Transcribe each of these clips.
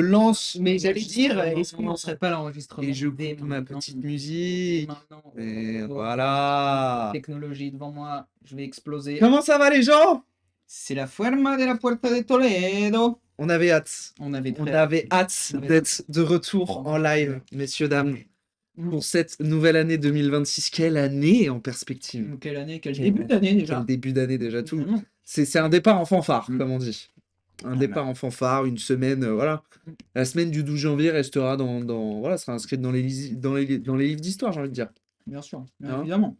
lance Mais j'allais dire, est-ce qu'on l'enregistrement lancerait pas l'enregistrement et je dès coupe ma maintenant, petite dès musique. maintenant, Et oh, voilà. technologie devant moi, je vais exploser. Comment ça va les gens? C'est la Fuerma de la Puerta de Toledo. On avait hâte. On avait On très avait hâte On avait d'être de retour en live, messieurs, dames, pour cette nouvelle année 2026. Quelle année en perspective. Quelle année, quel Quel début d'année déjà. Quel début d'année déjà. Tout. Vraiment. C'est un départ en fanfare, comme on dit. Un Ah départ bah. en fanfare, une semaine, voilà. La semaine du 12 janvier restera voilà, sera inscrite dans dans les livres d'histoire, j'ai envie de dire. Bien sûr, bien Hein. évidemment.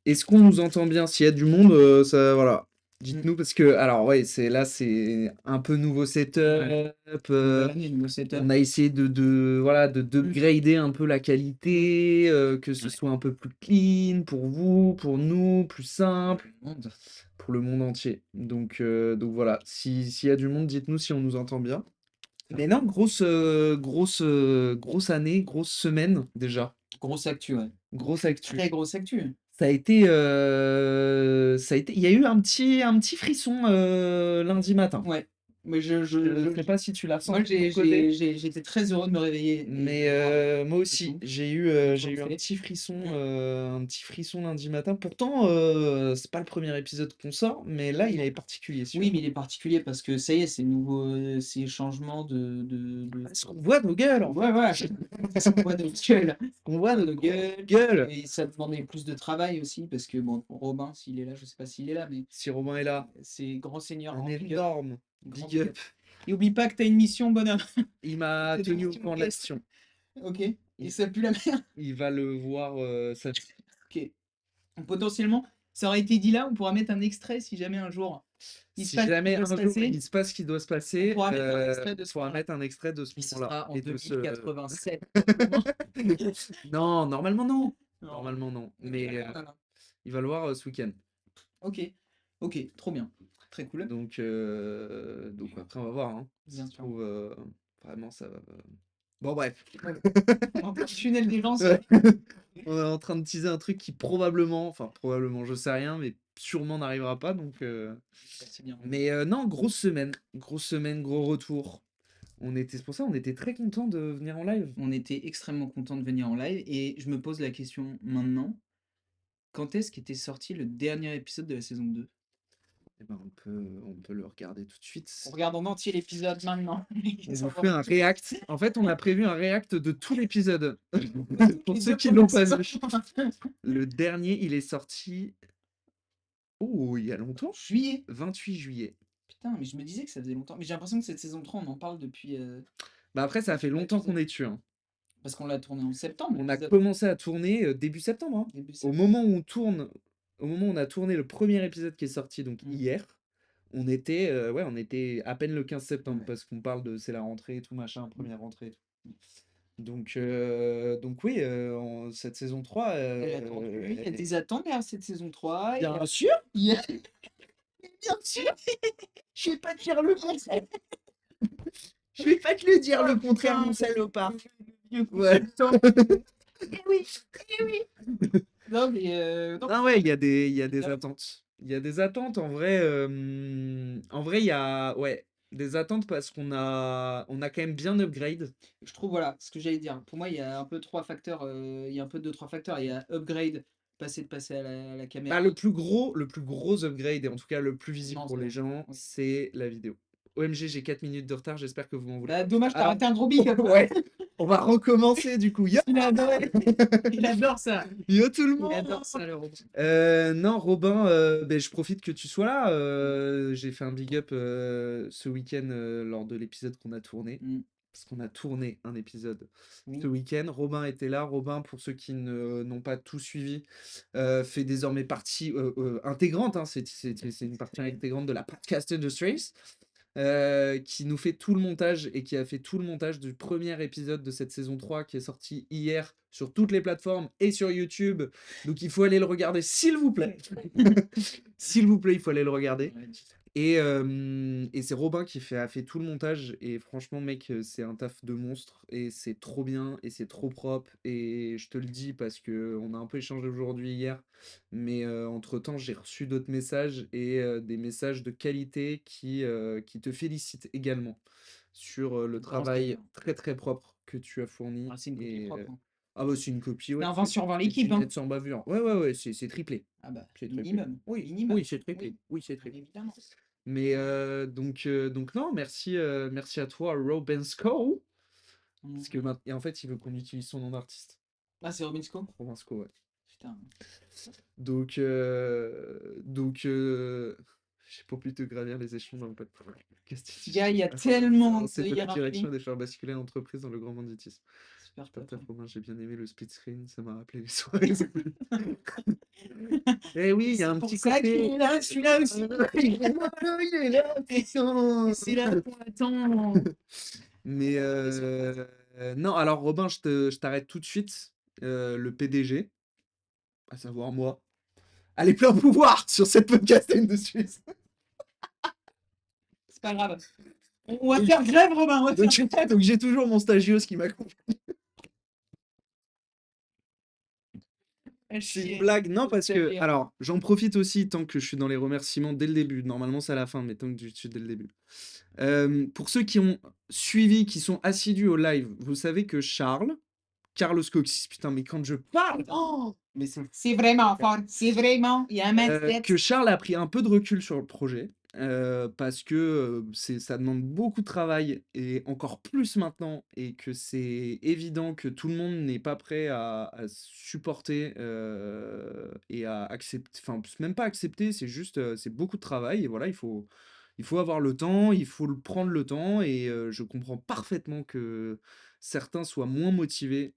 Est-ce qu'on nous entend bien? S'il y a du monde, ça, voilà. Dites-nous parce que, alors ouais, c'est un peu nouveau setup. Nouvelle année, nouveau setup. On a essayé voilà, d'upgrader un peu la qualité, que ce soit un peu plus clean pour vous, pour nous, plus simple, pour le monde entier. Donc voilà, s'il y a du monde, dites-nous si on nous entend bien. Mais non, grosse année, grosse semaine déjà. Grosse actu, ouais. Grosse actu. Très grosse actu. Ça a été, il y a eu un petit frisson lundi matin. Ouais. Mais Je sais pas si tu l'as moi, ressenti de ton côté. j'étais très heureux de me réveiller. Mais moi aussi, coup, j'ai eu un petit frisson lundi matin. Pourtant, c'est pas le premier épisode qu'on sort, mais là, il est particulier, Oui, celui-là. mais il est particulier parce que ça y est, c'est nouveau, ces changements Parce qu'on voit nos gueules, en Ouais, voilà, on voit nos gueules. On voit nos nos gueules. gueules. Et ça demandait plus de travail aussi parce que bon, Robin, s'il est là, je sais pas s'il est là, mais Si Romain est là, c'est grand seigneur, un grand big up, énorme grand big up. Et oublie pas que t'as une mission, bonhomme. Il m'a C'est des tenu au missions courant de clés. l'action. Ok. Et ça pue la merde. Il va le voir, Ok. Potentiellement, ça aurait été dit là, on pourra mettre un extrait si jamais un jour il se si passe ce qui jamais doit un se jour passer. il se passe ce qui doit se On passer, pourra mettre un extrait de ce faudra moment-là. mettre un extrait de ce Mais ce moment-là sera en et de ce 2087. non, normalement non. Non. Normalement non, mais Non, non. il va le voir, ce week-end. Ok. Ok, trop bien. Très cool. Donc après on va voir, hein. Si Bien ça se sûr. trouve, vraiment ça va bon bref. En plein tunnel des gens, Ouais. On est en train de teaser un truc qui probablement, je sais rien, mais sûrement n'arrivera pas donc c'est bien. mais non, grosse semaine, gros retour. C'est pour ça, on était très contents de venir en live. On était extrêmement contents de venir en live et je me pose la question maintenant. Quand est-ce qu'était sorti le dernier épisode de la saison 2? Eh ben, on peut le regarder tout de suite. On regarde en entier l'épisode maintenant. On vous fait un react. En fait, on a prévu un react de tout l'épisode. Pour Les ceux deux qui l'ont pas premières vu. Le dernier, il est sorti. Oh, il y a longtemps? Juillet. 28 juillet. Putain, mais je me disais que ça faisait longtemps. Mais j'ai l'impression que cette saison 3, on en parle depuis. Bah après, ça fait longtemps qu'on est dessus, hein. Parce qu'on l'a tourné en septembre. On a l'épisode. commencé à tourner début septembre, hein. Début Au septembre. moment où on tourne, au moment où on a tourné le premier épisode qui est sorti, donc hier, on était à peine le 15 septembre parce qu'on parle de c'est la rentrée et tout machin, première rentrée et tout. Donc oui, cette saison 3, Il y a des attentes derrière cette saison 3. bien sûr, Bien sûr. Je vais pas te dire le contraire. je vais pas te le dire le contraire, mon salopard. Ouais. Eh oui, eh oui. Non, mais. Ah ouais, il y a des attentes. Il y a des attentes en vrai. En vrai, il y a des attentes parce on a quand même bien upgrade. Je trouve, voilà, ce que j'allais dire. Pour moi, il y a un peu trois facteurs. Il y a un peu deux, trois facteurs. Il y a upgrade, de passer à la caméra. Bah, le plus gros upgrade, et en tout cas le plus visible Non, pour c'est les bon. gens, Oui. c'est la vidéo. OMG, j'ai 4 minutes de retard, j'espère que vous m'en voulez Bah, pas. dommage, t'as Alors, raté un gros big up. ouais, on va recommencer du coup. Yo, Il a adoré. Il adore ça. yo tout le Il monde! adore ça, le robot. Non, Robin, ben, je profite que tu sois là. J'ai fait un big up ce week-end lors de l'épisode qu'on a tourné. Parce qu'on a tourné un épisode ce week-end. Robin était là. Robin, pour ceux qui n'ont pas tout suivi, fait désormais partie intégrante, hein, c'est une partie intégrante de la podcast Industries, qui nous fait tout le montage et qui a fait tout le montage du premier épisode de cette saison 3 qui est sorti hier sur toutes les plateformes et sur YouTube. Donc il faut aller le regarder, s'il vous plaît. S'il vous plaît, il faut aller le regarder. Et c'est Robin qui a fait tout le montage. Et franchement, mec, c'est un taf de monstre. Et c'est trop bien. Et c'est trop propre. Et je te le dis parce que on a un peu échangé aujourd'hui, hier. Mais entre-temps, j'ai reçu d'autres messages. Et des messages de qualité qui te félicitent également sur le Ça balance plaisir. travail très très propre que tu as fourni. Ah, c'est une copie Et propre. Hein. ah bah c'est une copie, C'est ouais. un 20 sur 20 l'équipe. C'est Hein. net sans bavure. Ouais, ouais, ouais, c'est triplé. Ah bah, C'est triplé. minimum. Oui, Minimum. oui, c'est triplé. Oui, Oui, c'est triplé. évidemment. Mais donc non, merci à toi, Robinsko. Parce que et en fait, il veut qu'on utilise son nom d'artiste. Ah, c'est Robinsko? Robinsko, ouais. Putain. Donc j'ai pas pu te gravir les échelons dans le podcast. Gars, il y a tellement C'est de pas la hiérarchie. direction de faire basculer l'entreprise dans le grand banditisme. Super Super top. taf, Romain, j'ai bien aimé le split screen, ça m'a rappelé les soirées. Eh oui, il y a un petit côté. Il est là, celui-là aussi. Il est là, putain. C'est là qu'on attend. Mais non, alors Robin, je t'arrête tout de suite. Le PDG, à savoir moi, a les pleins pouvoirs sur cette podcast de Suisse. C'est pas grave. On va faire grève, Robin. On va faire grève. Donc j'ai toujours mon stagios qui m'accompagne. C'est une blague. Non, parce que, alors, j'en profite aussi tant que je suis dans les remerciements dès le début. Normalement, c'est à la fin, mais tant que je suis dès le début. Pour ceux qui ont suivi, qui sont assidus au live, vous savez que Carlos Coxis, putain, mais quand je parle, oh, mais c'est vraiment fort. C'est vraiment, il y a un mindset. que Charles a pris un peu de recul sur le projet. Parce que ça demande beaucoup de travail et encore plus maintenant, et que c'est évident que tout le monde n'est pas prêt à supporter et à accepter, enfin même pas accepter, c'est juste c'est beaucoup de travail et voilà, il faut avoir le temps, il faut prendre le temps et je comprends parfaitement que certains soient moins motivés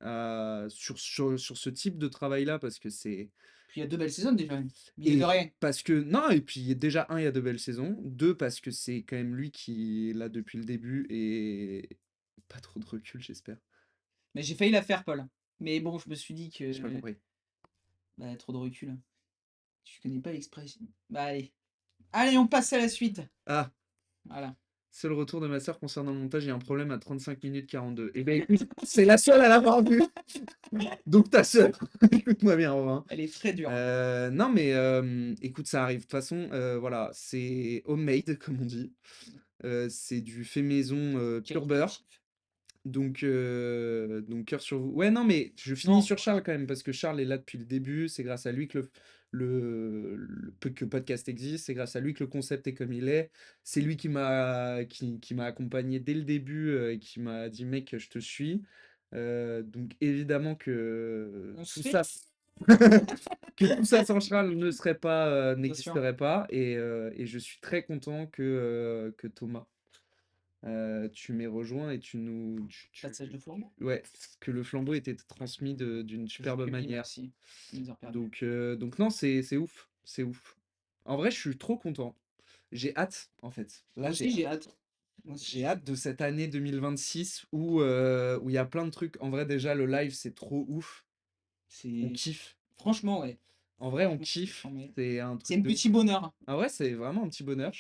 sur ce type de travail-là parce que c'est Puis il y a 2 belles saisons déjà. Mine et de rien. parce que non, et puis déjà, un, il y a de belles saisons. Deux, parce que c'est quand même lui qui est là depuis le début et pas trop de recul, j'espère. Mais j'ai failli la faire, Paul. Mais bon, je me suis dit que. J'ai pas compris. Bah, trop de recul. Tu connais pas l'expression. Bah, allez. Allez, on passe à la suite. Ah, Voilà. seul retour de ma sœur concernant le montage, il y a un problème à 35 minutes 42. Et ben écoute, c'est la seule à l'avoir vu. Donc ta sœur, écoute-moi bien, Romain. Elle est très dure. Non, mais écoute, ça arrive. De toute façon, voilà, c'est homemade, comme on dit. C'est du fait maison pur beurre. Donc cœur sur vous. Ouais, non, mais je finis Non. sur Charles quand même, parce que Charles est là depuis le début. C'est grâce à lui que que le podcast existe. C'est grâce à lui que le concept est comme il est. C'est lui qui m'a accompagné dès le début et qui m'a dit, mec, je te suis. Donc évidemment que On tout se fait. ça, que tout ça sans Charles ne serait pas, Bien sûr. n'existerait pas. Et je suis très content que Thomas. Tu m'aies rejoint et Passage de flambeau. ouais, que le flambeau était transmis d'une superbe manière. Merci. Donc non, c'est ouf, c'est ouf. En vrai, je suis trop content. J'ai hâte, en fait. Là, Moi aussi, j'ai hâte. j'ai hâte de cette année 2026 où il y a plein de trucs. En vrai, déjà, le live, c'est trop ouf. On kiffe. Franchement, ouais. En vrai, on kiffe. C'est un C'est un petit bonheur. Ah ouais, c'est vraiment un petit bonheur.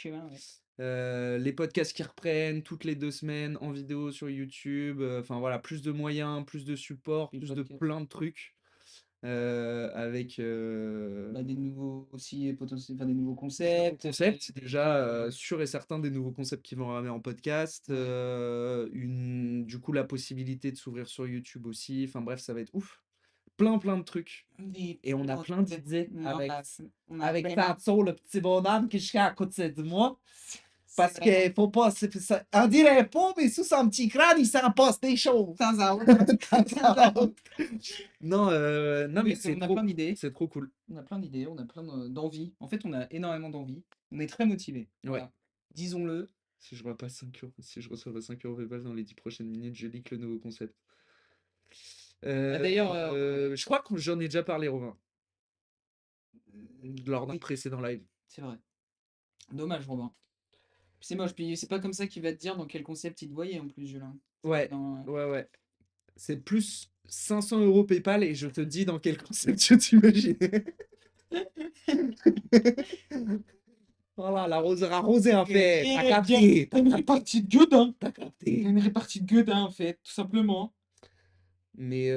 Les podcasts qui reprennent toutes les 2 semaines en vidéo sur YouTube. Enfin voilà, plus de moyens, plus de support, plus de plein de trucs. Avec des nouveaux aussi potentiels, des nouveaux concepts. Déjà sûr et certain des nouveaux concepts qui vont arriver en podcast. Du coup, la possibilité de s'ouvrir sur YouTube aussi. Enfin bref, ça va être ouf. Plein de trucs. Et on a plein d'idées avec Tatso, le petit bonhomme qui est à côté de moi. Parce qu'il faut pas. On dirait pas, mais sous son petit crâne, il s'en passe des choses. Temps à autre. Non, mais c'est on a plein d'idées. C'est trop cool. On a plein d'idées, on a plein d'envie. En fait, on a énormément d'envie. On est très motivés. Voilà. Ouais. Disons-le. Si je reçois 5 euros PayPal dans les 10 prochaines minutes, je leak le nouveau concept. D'ailleurs, je crois que j'en ai déjà parlé, Romain. Lors d'un oui. précédent live. C'est vrai. Dommage, Robin. C'est moche, puis c'est pas comme ça qu'il va te dire dans quel concept il te voyait en plus, Julien. Ouais, ouais. C'est plus 500 euros PayPal et je te dis dans quel concept je t'imaginais. Voilà, l'arroseur arrosé, en fait. T'as Bien, capté. t'as une répartie de gueudin. T'as T'as capté. une répartie de gueudin, en fait, tout simplement. Mais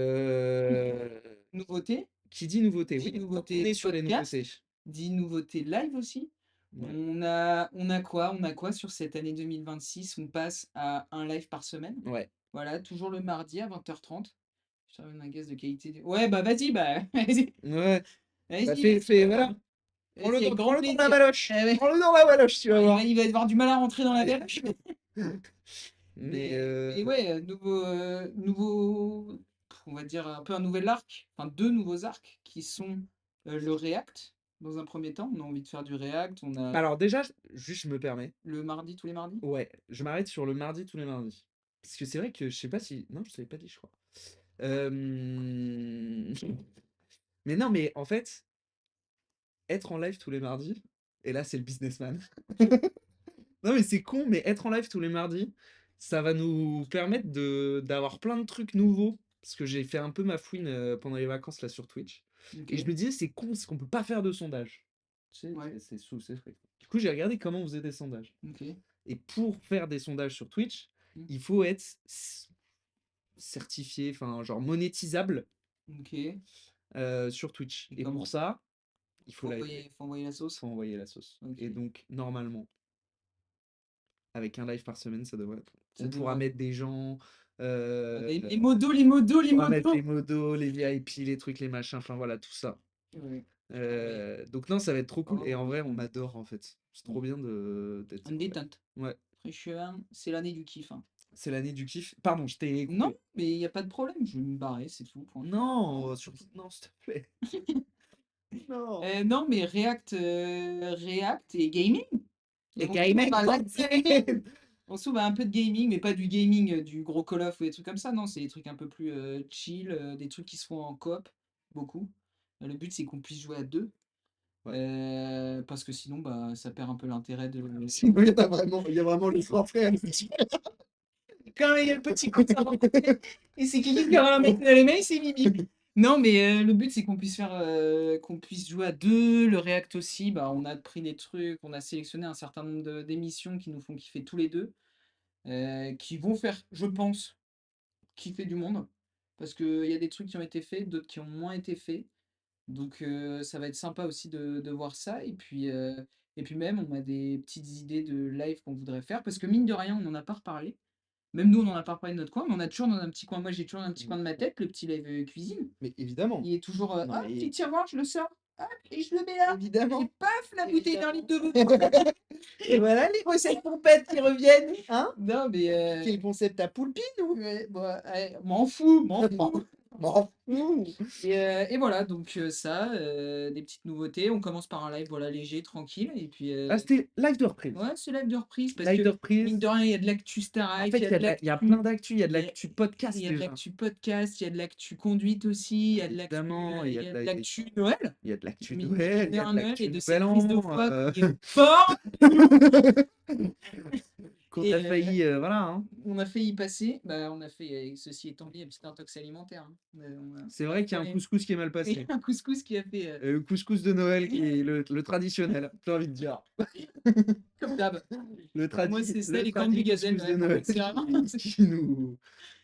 Nouveauté, qui dit nouveauté? dit Oui, nouveauté on est sur les podcast, nouveautés. dit nouveauté live aussi. Ouais. On a quoi? On a quoi sur cette année 2026? On passe à un live par semaine. Ouais. Voilà, toujours le mardi à 20h30. Je termine un gaz de qualité. Ouais, bah vas-y, bah vas-y. Ouais. Bah, Vas-y, voilà. vas-y, avec grand Prends-le dans la plaisir. baloche. Eh ouais. Prends-le dans la baloche, tu vas Ouais, voir. il va avoir du mal à rentrer dans la baloche. Mais Mais ouais, on va dire un peu un nouvel arc, enfin deux nouveaux arcs qui sont le React. Dans un premier temps, on a envie de faire du React. On a alors déjà, juste je me permets. le mardi, tous les mardis. Ouais, je m'arrête sur le mardi tous les mardis. Parce que c'est vrai que je sais pas si. Non, je t'avais pas dit, je crois. Euh, Mais non, mais en fait, être en live tous les mardis, et là c'est le businessman. Non, mais c'est con, mais être en live tous les mardis, ça va nous permettre d'avoir plein de trucs nouveaux. Parce que j'ai fait un peu ma fouine pendant les vacances là sur Twitch. Ok, Et je me disais, c'est con, c'est qu'on peut pas faire de sondage. Tu sais, ouais, c'est fréquent. Du coup, j'ai regardé comment on faisait des sondages. ok. Et pour faire des sondages sur Twitch, Mm. il faut être certifié, enfin, genre monétisable Ok. sur Twitch. Et Et pour comment? ça, il faut, Faut envoyer la sauce. faut envoyer la sauce. Ok. Et donc, normalement, avec un live par semaine, ça devrait être bon. Ça On pourra devrait. mettre des gens, Les modos, les modos, on les pourra mettre modos. les modos, les VIP, les trucs, les machins, enfin voilà, tout ça. Ouais. Ouais. Donc non, ça va être trop cool. Et Oh, en vrai, on oui. adore en fait. C'est trop bien d'être En en live. détente. Ouais, Fraîcheur, c'est l'année du kiff, hein. c'est l'année du kiff. Pardon, je t'ai Non, coupé. mais il n'y a pas de problème, je vais me barrer, c'est tout. Point. Non, surtout, non, s'il te plaît. Non. Non, mais React et gaming. Et On s'ouvre gaming, à la gaming. gaming. On s'ouvre à un peu de gaming, mais pas du gaming du gros Call of ou des trucs comme ça. Non, c'est des trucs un peu plus chill, des trucs qui se font en coop, beaucoup. Le but, c'est qu'on puisse jouer à deux. Ouais. Parce que sinon, bah, ça perd un peu l'intérêt de. Sinon, il y a vraiment le grand frère. Quand il y a le petit coup de sabot. Et c'est qui aura la main dans les mains, c'est Bibi. Non, mais le but, c'est qu'on puisse faire, qu'on puisse jouer à deux. Le React aussi, bah, on a pris des trucs, on a sélectionné un certain nombre d'émissions qui nous font kiffer tous les deux, qui vont faire, je pense, kiffer du monde. Parce qu'il y a des trucs qui ont été faits, d'autres qui ont moins été faits. Donc ça va être sympa aussi de voir ça. Et puis même, on a des petites idées de live qu'on voudrait faire. Parce que mine de rien, on n'en a pas reparlé. Même nous, on n'en a pas parlé de notre coin, mais on a toujours dans un petit coin. Moi, j'ai toujours un petit coin de ma tête, le petit live cuisine. Mais évidemment. Il est toujours Non, ah, petit mais tiroir, je le sors. Hop, et je le mets là. évidemment. Et paf, la bouteille d'un litre de l'eau. Et voilà les recettes pompettes qui reviennent, hein? Non, mais Quel concept à poulpine ou? ouais, bon, ouais, m'en fous, m'en fous. M'en fous. Et voilà, donc ça, des petites nouveautés. On commence par un live voilà, léger, tranquille. Et puis, Ah, c'était live de reprise. ouais, c'est live de reprise parce Live de que, mine reprise. de rien, il y a de l'actu En Starac, fait, il y a de il y a l'actu. plein d'actu. Il y a de Il y a, l'actu podcast il y a de déjà. l'actu podcast, il y a de l'actu conduite aussi, il y a de l'actu, Évidemment, il y a de l'actu Noël. il y a de l'actu Mine Noël, il y a de de Noël et l'actu de Nouvel cette prise de An. foi qui est fort. Qu'on Et a failli, voilà, hein. on a failli y passer. Bah, on a fait, ceci étant dit, un petit intox alimentaire, hein. C'est On a vrai qu'il y a un frôlé couscous qui est mal et passé. un couscous qui a fait Le couscous de Noël qui est le traditionnel, j'ai envie de dire. comme d'hab. Moi, c'est ça, Le les cornes du gazelle. couscous de Ouais, Noël c'est vraiment.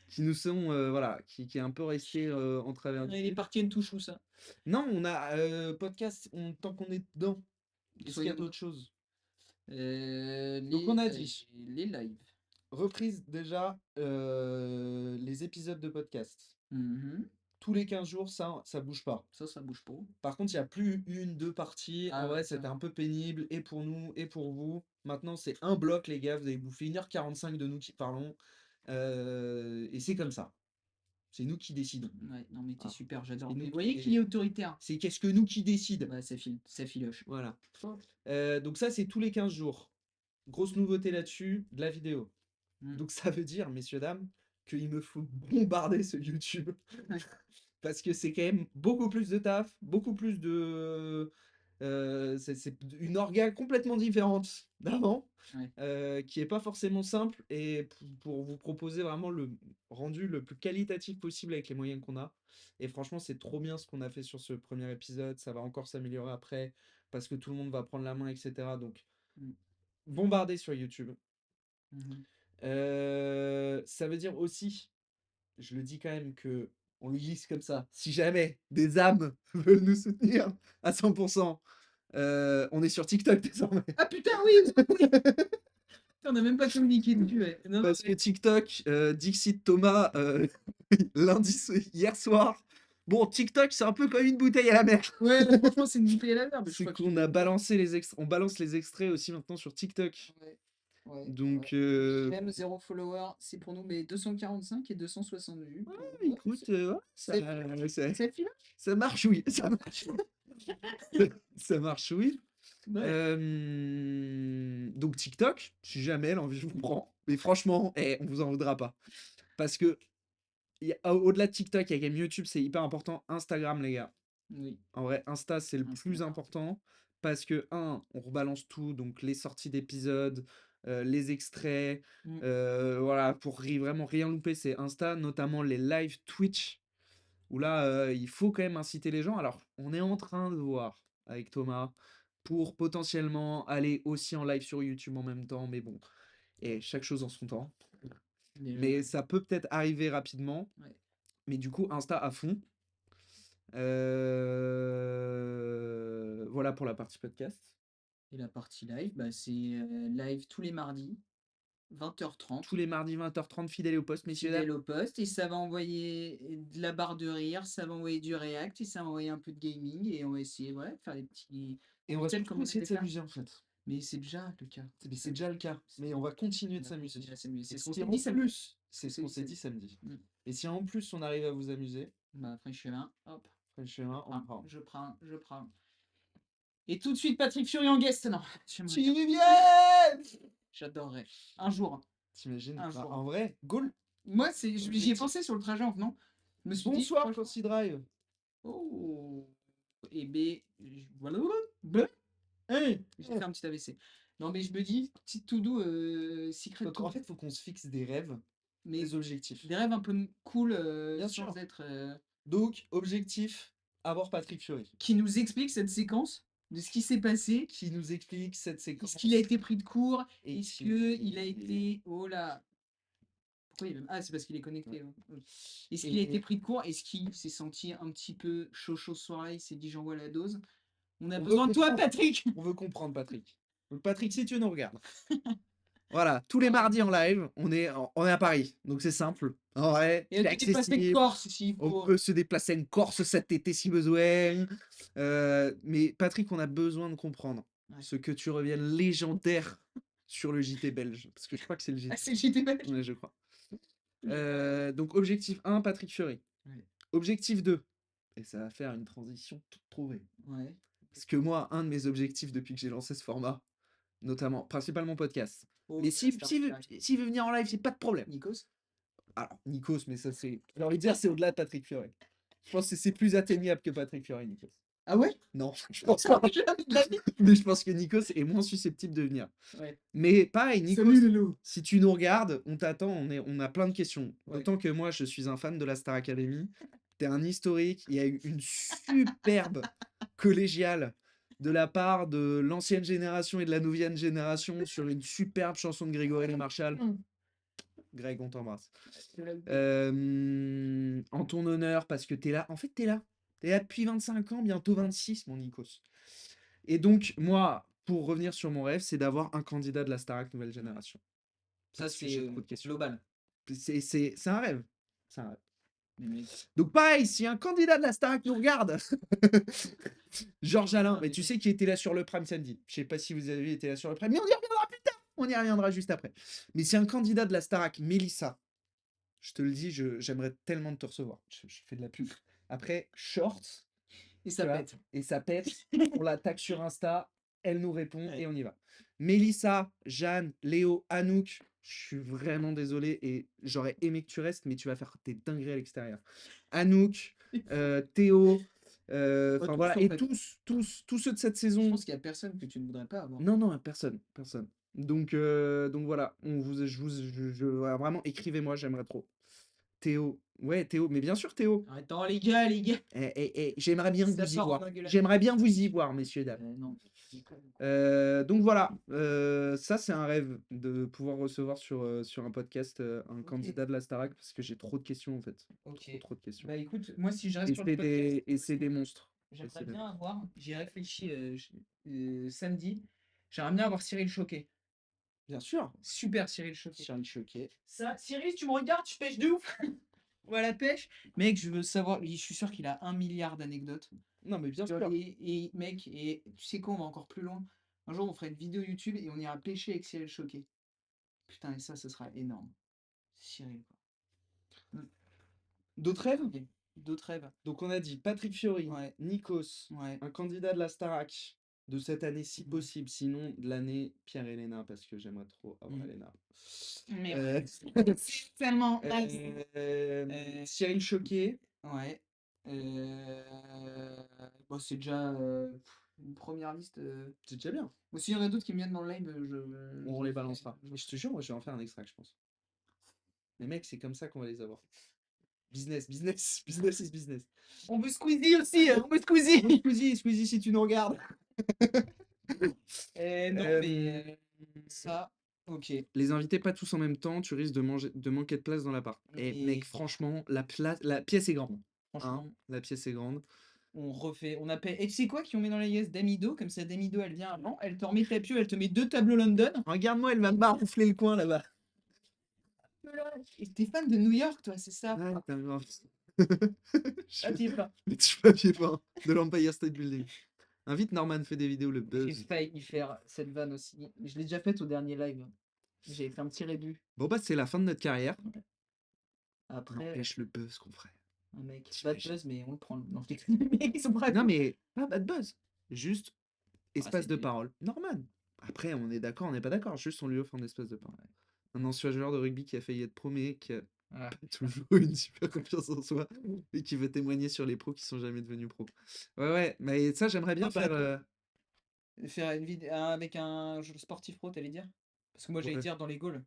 qui nous sont, voilà, qui est un peu resté en travers du Il est cul. parti une touche ou ça. Non, on a podcast, tant qu'on est dedans, est-ce qu'il y a Soyons d'autres choses? Donc on les, a dit, les lives. reprise déjà, les épisodes de podcast. Mhm. Tous les 15 jours, ça bouge pas. Ça bouge pas. Par contre, il n'y a plus une, deux parties. Ah En ouais, vrai, tiens. c'était un peu pénible, et pour nous, et pour vous. Maintenant, c'est un bloc, les gars. Vous avez bouffé 1h45 de nous qui parlons. Et c'est comme ça. C'est nous qui décidons. Ouais, non, mais t'es Voilà. super, j'adore. C'est nous Vous voyez qui- qu'il est autoritaire. C'est qu'est-ce que nous qui décide. Ouais, ça filoche. Voilà. Donc ça, c'est tous les 15 jours. Grosse nouveauté là-dessus, de la vidéo. Mm. Donc ça veut dire, messieurs, dames, qu'il me faut bombarder ce YouTube. Parce que c'est quand même beaucoup plus de taf, beaucoup plus de... c'est une orga complètement différente d'avant, Ouais. qui est pas forcément simple, et pour vous proposer vraiment le rendu le plus qualitatif possible avec les moyens qu'on a. Et franchement, c'est trop bien ce qu'on a fait sur ce premier épisode. Ça va encore s'améliorer après, parce que tout le monde va prendre la main, etc. Donc Mmh. bombardé sur YouTube. Mmh. Ça veut dire aussi, je le dis quand même que on le glisse comme ça, si jamais des âmes veulent nous soutenir à 100%, on est sur TikTok désormais. Ah putain, oui! Oui! On n'a même pas communiqué dessus, ouais. Non, Parce que mais TikTok, Dixit Thomas, hier soir. Bon, TikTok, c'est un peu comme une bouteille à la mer. ouais, franchement, c'est une bouteille à la mer, mais je C'est crois que qu'on a balancé on balance les extraits aussi maintenant sur TikTok. ouais, ouais, Donc, ouais. J'aime 0 follower, c'est pour nous, mais 245 et 260 vues. Ouais, écoute, ouais, c'est filé. ça marche, oui. Ça marche. Ça marche, oui. Ouais. Donc TikTok, si jamais l'envie vous prend. Mais franchement, on vous en voudra pas. Parce que au-delà de TikTok, il y a quand même YouTube, c'est hyper important. Instagram, les gars. Oui, En vrai, Insta, c'est le plus Instagram. important. Parce que, on rebalance tout. Donc les sorties d'épisodes, les extraits. Mmh. Voilà, pour vraiment rien louper, c'est Insta, notamment les live Twitch. Où là, il faut quand même inciter les gens. Alors, on est en train de voir avec Thomas pour potentiellement aller aussi en live sur YouTube en même temps. Mais bon, et chaque chose en son temps. Mais ça peut peut-être arriver rapidement. Ouais. Mais du coup, Insta à fond. Voilà pour la partie podcast. Et la partie live, bah, c'est live tous les mardis, 20h30. Tous les mardis 20h30, fidèles au poste, messieurs dames. Fidèle au poste, et ça va envoyer de la barre de rire, ça va envoyer du react, et ça va envoyer un peu de gaming, et on va essayer de faire des petits Et on va cocktails surtout comme on essayer de avait fait. s'amuser en fait. Mais c'est déjà le cas. Mais c'est déjà le cas. Mais on va continuer de On va s'amuser. continuer à s'amuser. Et C'est ce qu'on si s'est en dit samedi. plus, c'est ce qu'on s'est dit samedi. Mm. Et si en plus on arrive à vous amuser, Bah, après, je fais un, hop, chemin, on prend. je prends. Et tout de suite, Patrick Fury en guest. Non, j'aimerais bien. Tu viens! J'adorerais. Un jour. T'imagines? Un Bah, jour. en vrai, goal. Moi, j'y ai pensé sur le trajet en venant. Je me suis dit, Bonsoir, franchement, Crossy Drive. oh, et B, voilà, bleu. Hey, j'ai fait un petit AVC. Non, mais je me dis, petit tout doux, secret Donc to en fait, il faut qu'on se fixe des rêves, mais des objectifs. des rêves un peu cool, Bien sans sûr. être. Donc, objectif, avoir Patrick Fury. Qui nous explique cette séquence de ce qui s'est passé. Qui nous explique cette séquence. Est-ce qu'il a été pris de court? Et Est-ce qui- qu'il a été. Oh là! Pourquoi il... Ah, c'est parce qu'il est connecté. Ouais. Ouais. Est-ce qu'il a été pris de court? Est-ce qu'il s'est senti un petit peu chaud ce soir-là? Il s'est dit j'envoie la dose. On a besoin de toi, Patrick! On veut comprendre, Patrick. Donc, Patrick, si tu nous regardes. Voilà, tous les mardis en live, on est à Paris. Donc c'est simple. En vrai, Et c'est tu déplaces accessible. Corse s'il On faut. peut se déplacer en Corse cet été si besoin. Mais Patrick, on a besoin de comprendre ce que tu reviennes légendaire sur le JT belge. Parce que je crois que c'est le JT. Ah, c'est le JT belge. Ouais, je crois. Donc objectif 1, Patrick Fury. Ouais. Objectif 2. Et ça va faire une transition toute trouvée. Ouais. Parce que moi, un de mes objectifs depuis que j'ai lancé ce format, notamment, principalement podcast. Oh, Mais s'il veut venir en live, c'est pas de problème. Nikos? Alors, Nikos, mais ça c'est. J'ai envie de dire, c'est au-delà de Patrick Fury. Je pense que c'est plus atteignable que Patrick Fury, Nikos. Ah ouais? Non, je pense pas. Mais je pense que Nikos est moins susceptible de venir. Ouais. Mais pareil, Nikos, Salut Lolo. si tu nous regardes, on t'attend, on a plein de questions. Ouais. Autant que moi, je suis un fan de la Star Academy. T'es un historique. Il y a eu une superbe collégiale de la part de l'ancienne génération et de la nouvelle génération sur une superbe chanson de Grégory Le Marchal. Greg, on t'embrasse. En ton honneur, parce que t'es là. En fait, t'es là. T'es là depuis 25 ans, bientôt 26, mon Nikos. Et donc, moi, pour revenir sur mon rêve, c'est d'avoir un candidat de la Starac nouvelle génération. Ça, c'est global. C'est un rêve. C'est un rêve. Mais Donc pareil, si un candidat de la Starac nous regarde, Georges Alain, mais tu sais qui était là sur le Prime samedi. Je sais pas si vous avez été là sur le Prime, mais on y reviendra plus tard. On y reviendra juste après. Mais si un candidat de la Starac, Mélissa, je te le dis, j'aimerais tellement te recevoir. Je fais de la pub. Après, short. Et ça pète. Et ça pète. On l'attaque sur Insta. Elle nous répond et on y va. Mélissa, Jeanne, Léo, Anouk, je suis vraiment désolé et j'aurais aimé que tu restes, mais tu vas faire tes dingueries à l'extérieur. Anouk, Théo, enfin voilà, et tous ceux de cette saison. Je pense qu'il n'y a personne que tu ne voudrais pas avoir. Non, personne. Donc voilà, vraiment, écrivez-moi, j'aimerais trop. Théo, mais bien sûr Théo. Attends les gars. J'aimerais bien vous y voir. J'aimerais bien vous y voir, messieurs, dames. Non. Donc voilà, ça c'est un rêve de pouvoir recevoir sur un podcast un Ok, candidat de la Starac parce que j'ai trop de questions en fait. ok. Trop de questions. Bah écoute, moi si je reste Et sur le c'est podcast, des monstres. Et j'aimerais c'est des bien monstres. avoir, j'ai réfléchi samedi, j'aimerais bien avoir Cyril Choquet. Bien sûr, Super Cyril Choquet. Charlie Choquet. Ça, Cyril, tu me regardes, tu pêches de ouf. On va à la pêche. Mec, je veux savoir, je suis sûr qu'il a 1 milliard d'anecdotes. Non mais bien Genre, sûr. et mec, et tu sais quoi, on va encore plus loin. Un jour, on fera une vidéo YouTube et on ira pêcher avec Cyril Choquet. Putain, et ça, ce sera énorme. Cyril, quoi. D'autres rêves? Ok. D'autres rêves. Donc on a dit Patrick Fiori, Ouais, Nikos, ouais. un candidat de la Starac de cette année si Mhm. possible, sinon de l'année Pierre Elena parce que j'aimerais trop avoir Mhm. Elena. Mais Euh, c'est tellement nice. Cyril Choquet, Ouais. Bon, c'est déjà une première liste. c'est déjà bien. Bon, s'il y en a d'autres qui me viennent dans le live, On je les le ferai. balancera. Mais je te jure, moi je vais en faire un extrait, je pense. Les mecs, c'est comme ça qu'on va les avoir. Business, business, business is business. On veut Squeezie aussi, on veut Squeezie. Squeezie, Squeezie, si tu nous regardes. Non, mais Euh, ça, ok. Les invités pas tous en même temps, tu risques de manquer de place dans l'appart. Et mec, Mais franchement, la pièce est grande. Hein, franchement, la pièce est grande. on refait, on appelle. Et tu sais quoi qui on met dans la yes Damido, comme ça Damido elle vient avant, elle te remet ta pieu, elle te met 2 tableaux London. Regarde-moi, elle va me maroufler le coin là-bas. Et t'es fan de New York, toi, c'est ça? Ouais, t'as vu, Ah, t'y es pas. Mais tu suis papier peint de l'Empire State Building. Invite Norman, fait des vidéos, le J'ai buzz. failli y faire cette vanne aussi. Je l'ai déjà faite au dernier live. J'avais fait un petit rébut. Bon bah c'est la fin de notre carrière. Après, N'empêche le buzz qu'on ferait. un mec, bad T'imagines? buzz, mais on le prend. Non, je déconne, les mecs, ils sont prêts à Non tout. mais pas bad buzz. Juste Ah, espace de c'était. parole. Norman. Après, on est d'accord, on n'est pas d'accord. Juste on lui offre un espace de parole. Un ancien joueur de rugby qui a failli être promu, qui a Voilà. pas toujours une super confiance en soi et qui veut témoigner sur les pros qui sont jamais devenus pros. Ouais, ouais, mais ça, j'aimerais bien Ah, bah, faire. faire une vidéo avec un sportif pro, t'allais dire? Parce que moi, j'allais Ouais, dire dans les Gaules.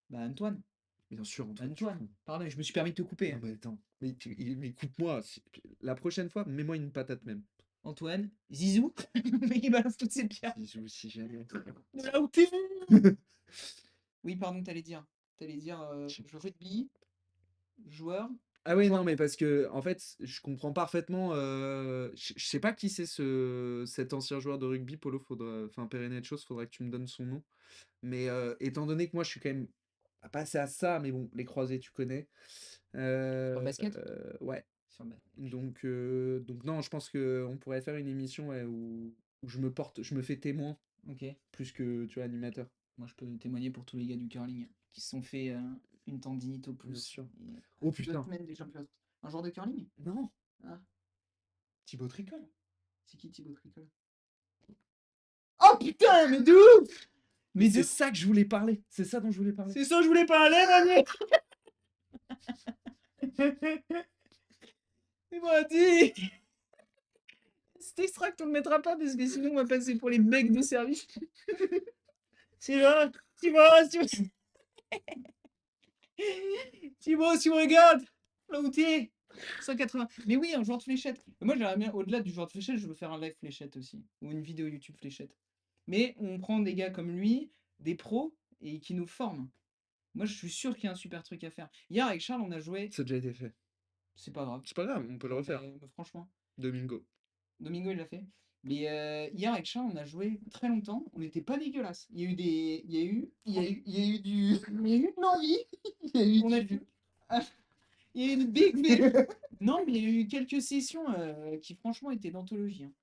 Bah, Antoine. bien sûr, Antoine, tu Antoine. fous. Pardon, je me suis permis de te couper, Non, hein. mais attends, mais écoute-moi, la prochaine fois, mets-moi une patate même. Antoine. Zizou. Mais il balance toutes ses pierres. Si, si jamais. De là où t'es. Oui, pardon, t'allais dire. T'allais dire rugby, joueur. Ah oui, Joueur non, mais pro. parce que, en fait, je comprends parfaitement. Je sais pas qui c'est cet ancien joueur de rugby, Polo, faudra, enfin, Pérennet chose, faudra que tu me donnes son nom. Mais étant donné que moi, je suis quand même pas passé à ça, mais bon, les croisés, tu connais. Sur basket? Ouais. Sur basket. Donc non, je pense que on pourrait faire une émission ouais, où je me fais témoin, Ok. plus que, tu vois, animateur. Moi, je peux témoigner pour tous les gars du curling qui se sont fait une tendinite au Bien pouce. sûr. Et Oh à 2 putain. semaines des championnats. Un joueur de curling? Non, Ah, Thibaut Tricol. c'est qui Thibaut Tricol? Oh putain, mais de ouf! Mais Mais c'est de ça que je voulais parler. C'est ça dont je voulais parler. C'est ça, je voulais parler, Manier! C'est moi, dit! Cet extract, on le mettra pas parce que sinon on va passer pour les mecs de service. C'est là, tu vois, tu vois. Thibaut, si tu me regardes, là où t'es, 180. Mais oui, un joueur de fléchette. Moi, j'aimerais bien, au-delà du joueur de fléchette, je veux faire un live fléchette aussi. Ou une vidéo YouTube fléchette. Mais on prend des gars comme lui, des pros, et qui nous forment. Moi, je suis sûr qu'il y a un super truc à faire. Hier, avec Charles, on a joué. Ça a déjà été fait. C'est pas grave. C'est pas grave, on peut le Non, refaire. mais franchement, Domingo. Domingo, il l'a fait. Mais hier, avec Charles, on a joué très longtemps. On n'était pas dégueulasse. Il y a eu des. Il y a eu du. Il y a eu de l'envie. Il y a eu On a du... pu. Il y a eu une big fish. Non, mais il y a eu quelques sessions qui, franchement, étaient d'anthologie, hein.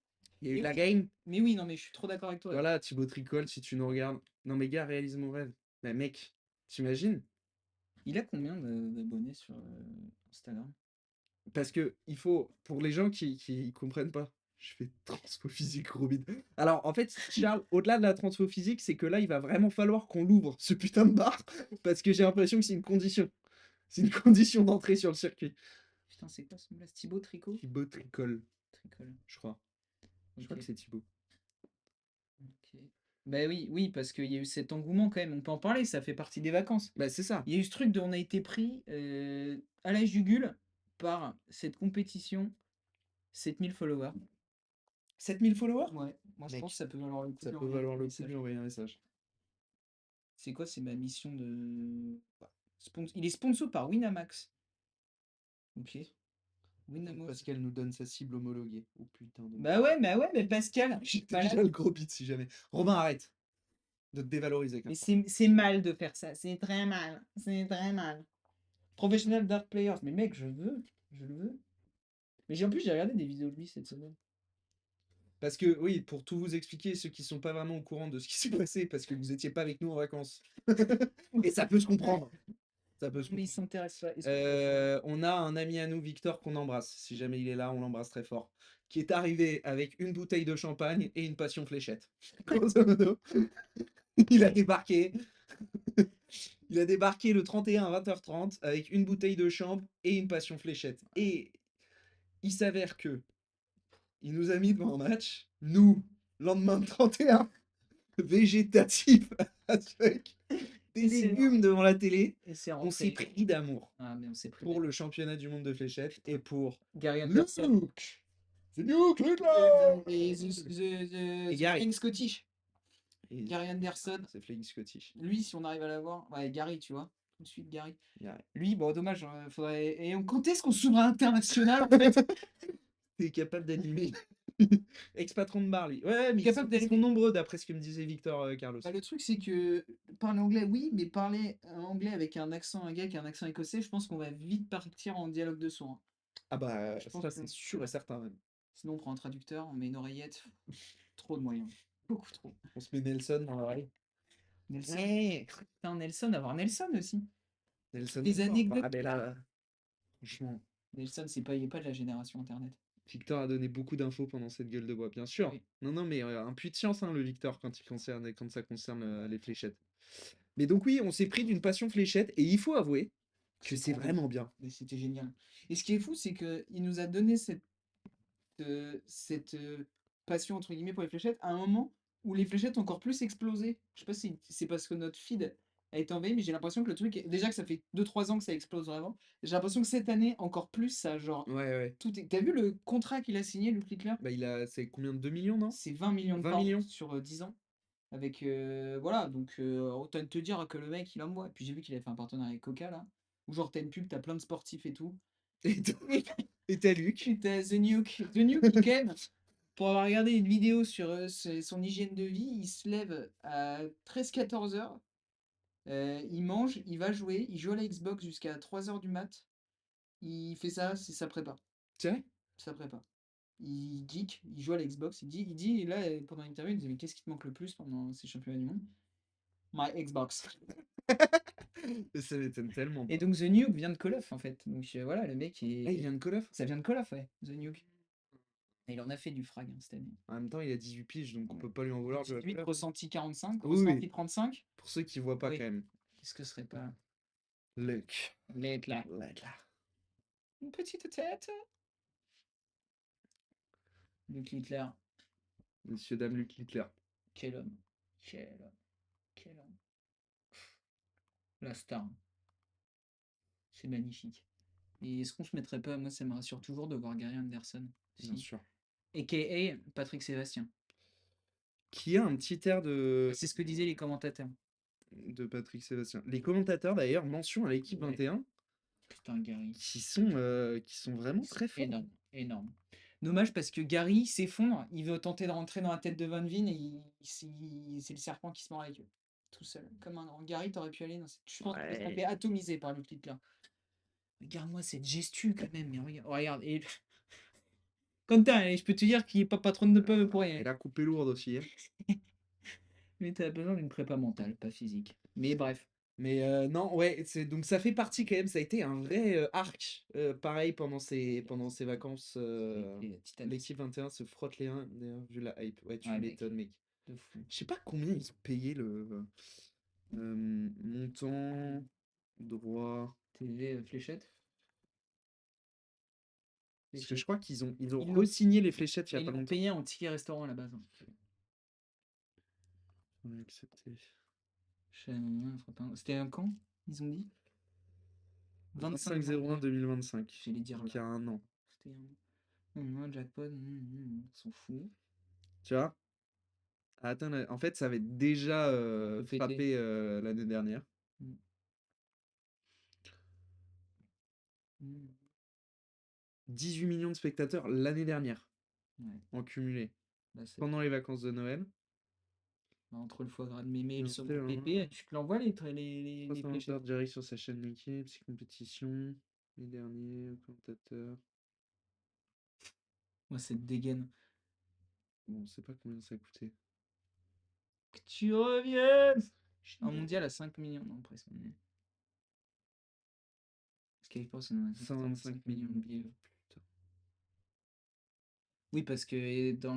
Il y a eu Et de la oui. game. Mais oui, non, mais je suis trop d'accord avec toi. Voilà, Thibaut Tricol, si tu nous regardes. Non mais gars, réalise mon rêve. Mais mec, t'imagines? Il a combien d'abonnés sur Instagram? Parce que il faut, pour les gens qui comprennent pas, je fais transfo physique Robin. Alors en fait, Charles, au-delà de la transfo physique, c'est que là, il va vraiment falloir qu'on l'ouvre, ce putain de bar, parce que j'ai l'impression que c'est une condition. C'est une condition d'entrée sur le circuit. Putain, c'est quoi ce nom-là? Thibaut Tricot? Thibaut Tricol, Tricol. je crois. Je crois Ok. que c'est Thibaut. Ok. Bah oui, oui, parce qu'il y a eu cet engouement quand même. On peut en parler, ça fait partie des vacances. Bah c'est ça. Il y a eu ce truc de on a été pris à la jugule par cette compétition, 7 000 followers. 7000 followers? Ouais, moi je Mec, pense que ça peut valoir le coup ça de lui peut envoyer valoir un le coup de message. lui envoyer un message. C'est quoi? C'est ma mission de. Il est sponsor par Winamax. Ok. Winamax. Pascal nous donne sa cible homologuée. Oh putain de... Bah ouais, mais Pascal. J'ai Voilà. déjà le gros beat si jamais. Robin, arrête de te dévaloriser comme Mais ça. c'est mal de faire ça. C'est très mal. C'est très mal. Professional Dart Players. Mais mec, je veux. Je le veux. Mais en plus, j'ai regardé des vidéos de lui cette semaine. Parce que, oui, pour tout vous expliquer, ceux qui sont pas vraiment au courant de ce qui s'est passé, parce que vous étiez pas avec nous en vacances. Et ça peut se comprendre. Ça peut se Mais il comprendre. s'intéresse pas. On a un ami à nous, Victor, qu'on embrasse. Si jamais il est là, on l'embrasse très fort. Qui est arrivé avec une bouteille de champagne et une passion fléchette. Grosso modo. Il a débarqué. Il a débarqué le 31 à 20h30 avec une bouteille de champ et une passion fléchette. Et il s'avère que il nous a mis devant un match. Nous, lendemain de 31, végétatif avec des légumes devant la télé. On s'est pris d'amour pour le championnat du monde de fléchettes et pour Gary Anderson. Luke. C'est Luke, là. Et The Gary. Flying Scottish. Et Gary Anderson. c'est Flying Scottish. Lui, si on arrive à l'avoir. Ouais, Gary, tu vois. Tout de suite, Gary. Gary. Lui, bon, dommage. Faudrait. Et quand est-ce qu'on s'ouvre à l'international en fait? T'es capable d'animer. Ex-patron de bar, lui. Ouais, mais Capable ils sont nombreux d'après ce que me disait Victor Carlos. Bah, le truc, c'est que parler anglais, oui, mais parler anglais avec un accent, un gars qui a un accent écossais, je pense qu'on va vite partir en dialogue de sourds. Ah bah, Je pense ça que c'est sûr et certain même. sinon, on prend un traducteur, on met une oreillette. Trop de moyens. Beaucoup trop. On se met Nelson dans l'oreille. Nelson. Ouais. Putain, Nelson, avoir Nelson aussi. Nelson. Des anecdotes. Ah ben là, franchement. Nelson, il est pas de la génération internet. Victor a donné beaucoup d'infos pendant cette gueule de bois, bien sûr. Oui. Non, non, mais un puits de science, hein, le Victor, quand ça concerne les fléchettes. Mais donc oui, on s'est pris d'une passion fléchette, et il faut avouer que c'est vraiment bien. Mais c'était génial. Et ce qui est fou, c'est qu'il nous a donné cette passion, entre guillemets, pour les fléchettes, à un moment où les fléchettes ont encore plus explosé. Je sais pas si c'est parce que notre feed a été envahi, mais j'ai l'impression que le truc, déjà que ça fait 2-3 ans que ça explose vraiment, j'ai l'impression que cette année, encore plus, ça, genre, Ouais, ouais. tout est... T'as vu le contrat qu'il a signé, Luke Littler? Bah, c'est combien de 2 millions, non? C'est 20 millions de 20 pounds millions. sur 10 ans. Avec, voilà, donc autant te dire que le mec, il envoie. Et puis j'ai vu qu'il avait fait un partenariat avec Coca, là. Où genre, t'as une pub, t'as plein de sportifs et tout. Et t'as Luc. Et t'as The Nuke. The Nuke, qui, quand même, pour avoir regardé une vidéo sur son hygiène de vie, il se lève à 13-14 heures, il mange, il va jouer, il joue à la Xbox jusqu'à 3 heures du mat. Il fait ça, c'est sa prépa. Tiens. Sa prépa. Il geek, il joue à la Xbox, il dit là, pendant l'interview, il dit mais qu'est-ce qui te manque le plus pendant ces championnats du monde? My Xbox. Ça m'étonne tellement. Et donc The Nuke vient de Call of en fait. Donc voilà, le mec Ah, il vient de Call of. Ça vient de Call of, ouais, The Nuke. Et il en a fait du frag cette année. En même temps, il a 18 piges, donc on peut pas lui en vouloir. 18, ressenti 45, Oui, ressenti oui. 35. Pour ceux qui voient pas Oui. quand même. Qu'est-ce que ce serait pas Luc. Littler. Littler. Une petite tête. Luke Littler. Monsieur, dame Luc Littler. Quel homme. Quel homme. Quel homme. La star. C'est magnifique. Et est-ce qu'on se mettrait pas, moi ça me rassure toujours de voir Gary Anderson. Bien sûr. A.K.A. Patrick Sébastien. Qui a un petit air de... C'est ce que disaient les commentateurs. De Patrick Sébastien. Les commentateurs d'ailleurs, mention à l'équipe 21. Putain, Gary. Qui sont vraiment très forts. Énorme, énorme. Dommage parce que Gary s'effondre, il veut tenter de rentrer dans la tête de Van Veen et c'est le serpent qui se mord avec eux. Tout seul, comme un grand. Gary, t'aurais pu aller dans cette. Je pense qu'il serait fait atomiser par le clip là. Regarde-moi cette gestu quand même, mais regarde. Regarde. Et... Quentin, je peux te dire qu'il n'est pas patron de peuple pour rien. Elle a coupé lourde aussi. Hein. Mais t'as besoin d'une prépa mentale, pas physique. Mais bref. Mais non, ouais, donc ça fait partie quand même, ça a été un vrai arc, pareil pendant ces vacances. L'équipe 21 se frotte les reins, d'ailleurs, vu la hype. Ouais, tu m'étonnes, mec. De fou. Je sais pas combien ils ont payé le montant, droit. TV fléchette. Parce que je crois qu'ils ont re-signé les fléchettes il y a pas longtemps. Ils ont payé en ticket restaurant à la base. Ouais, accepté. C'était un quand, ils ont dit 25/01/2025. J'allais dire donc il y a un an. C'était un jackpot, on s'en fout. Tu vois? À atteindre en fait, ça avait déjà, Fêté. frappé, l'année dernière. Mmh. Mmh. 18 millions de spectateurs l'année dernière, Ouais. en cumulé, Bah, c'est pendant les vacances de Noël. entre le foie gras de Mémé et le Non, saumon c'est pépé, tu te l'envoies les 300 fléchettes. auditeurs direct sur sa chaîne Mickey, Psy Compétition, les derniers commentateurs. Moi, cette dégaine. Bon, on sait pas combien ça a coûté. Que tu reviennes! Un mondial à 5 millions, non, presque. Sky Sports, c'est 125 5 millions de millions. billets. Putain. Oui, parce que dans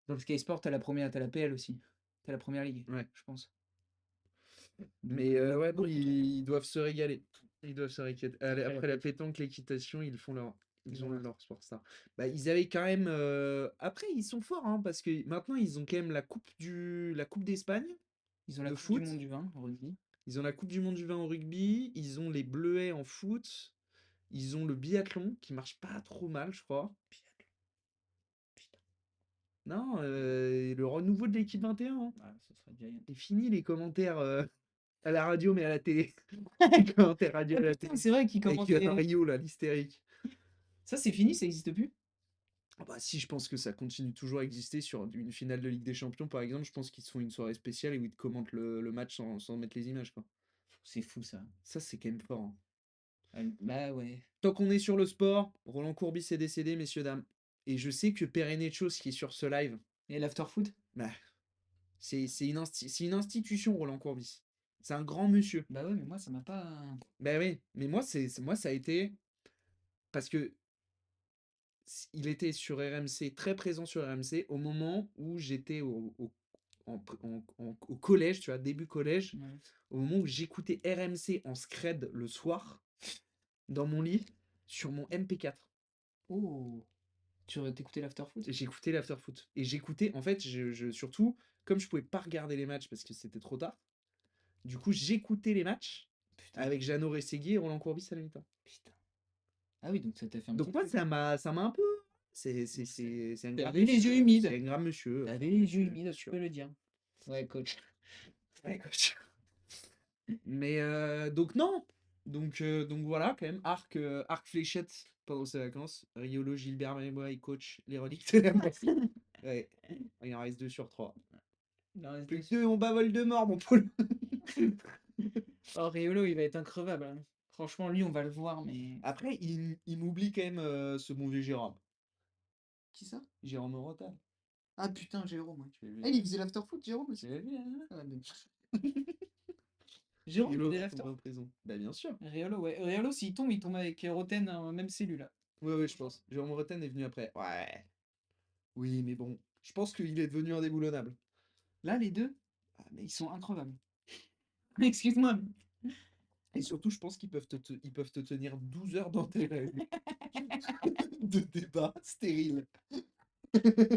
le Sky Sport, t'as la PL aussi. T'as la première ligue, Ouais. je pense. Mais Donc, ouais, non, ils doivent se régaler. Ils doivent se régaler. après la Après la pétanque. pétanque, l'équitation, ils ont Voilà. leur sport star. Bah, ils avaient quand même. Après, ils sont forts, hein, parce que maintenant, ils ont quand même la Coupe d'Espagne Ils ont la de Coupe du foot. Monde du vin au rugby. Ils ont la Coupe du Monde du vin au rugby. Ils ont les Bleuets en foot. Ils ont le biathlon qui marche pas trop mal, je crois. Putain. Non, le renouveau de l'équipe 21, hein. Ah, ça serait Giant. C'est fini les commentaires à la radio, mais à la télé. Les commentaires radio à la Putain, télé. c'est vrai qu'ils Avec commentaient. Rio, là, l'hystérique. Ça, c'est fini, ça existe plus. Ah bah si, je pense que ça continue toujours à exister sur une finale de Ligue des Champions, par exemple. Je pense qu'ils se font une soirée spéciale et où ils te commentent le match sans mettre les images, quoi. C'est fou, ça. Ça, c'est quand même fort, hein. Bah ouais. Tant qu'on est sur le sport, Roland Courbis est décédé, messieurs, dames. Et je sais que Perenechos, qui est sur ce live, Et l'after-foot? bah, c'est une institution, Roland Courbis. C'est un grand monsieur. Bah ouais, mais moi, ça m'a pas. Bah oui, mais moi, moi, ça a été... Parce que il était sur RMC, très présent sur RMC, au moment où j'étais au collège, tu vois, début collège, Ouais. au moment où j'écoutais RMC en scred le soir, dans mon lit, sur mon MP4. Oh. Tu t'écoutais l'after-foot? J'écoutais l'afterfoot. Et j'écoutais, en fait, surtout, comme je pouvais pas regarder les matchs parce que c'était trop tard, du coup, j'écoutais les matchs Putain, avec Jeannot Rességui et Roland Courbis à la mi-temps. putain. Ah oui, donc ça t'a fait un Donc petit moi, truc. ça m'a un peu... C'est un grave T'avais les yeux humides. C'est un grave monsieur. T'avais les yeux Monsieur, humides, bien tu sûr. peux le dire. Ouais, coach. Ouais, coach. Mais donc non. Donc voilà, quand même, arc fléchette pendant ses vacances. Riolo, Gilbert Mémois, il coach les reliques de la mort. Ouais, il en reste 2 sur 3. Il en reste Plus deux. que 2, on bavole de mort, mon Paul. Oh, Riolo, il va être increvable, hein. Franchement, lui, on va le voir, mais. Après, il m'oublie quand même ce bon vieux Jérôme. Qui ça? Jérôme Rotal. Ah putain, Jérôme, ouais. Tu l'as vu, Ah, il faisait l'after-foot, Jérôme aussi. tu l'as vu, hein. Ah, mais- Jérôme, il Riolo faisait tombe l'after. en prison. Bah bien sûr. Riolo, ouais. Riolo, s'il tombe, il tombe avec Roten dans la même cellule, là. Ouais, je pense. Jérôme Roten est venu après. Ouais. Oui, mais bon. Je pense qu'il est devenu indéboulonnable. Là, les deux, Ah, mais ils sont increvables. Excuse-moi. Et surtout, je pense qu'ils ils peuvent te tenir 12 heures dans tes de débat stérile.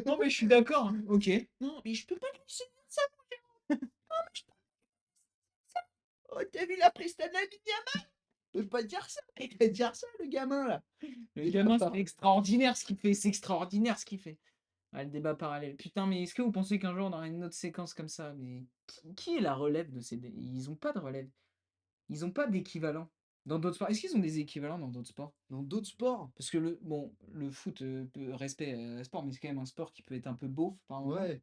Non, mais je suis d'accord, hein. Ok. Non, mais je peux pas lui laisser dire ça. Oh, t'as vu la prestana du gamin? Je peux pas dire ça. Il va dire ça, le gamin, là. Le Il gamin, va pas. c'est extraordinaire ce qu'il fait. C'est extraordinaire ce qu'il fait. Ah, le débat parallèle. Putain, mais est-ce que vous pensez qu'un jour on aura une autre séquence comme ça? Mais qui est la relève de ces. Ils ont pas de relève. Ils ont pas d'équivalent dans d'autres sports. Est-ce qu'ils ont des équivalents dans d'autres sports? Dans d'autres sports? Parce que bon, le foot, respect sport, mais c'est quand même un sport qui peut être un peu beauf par moment. Ouais.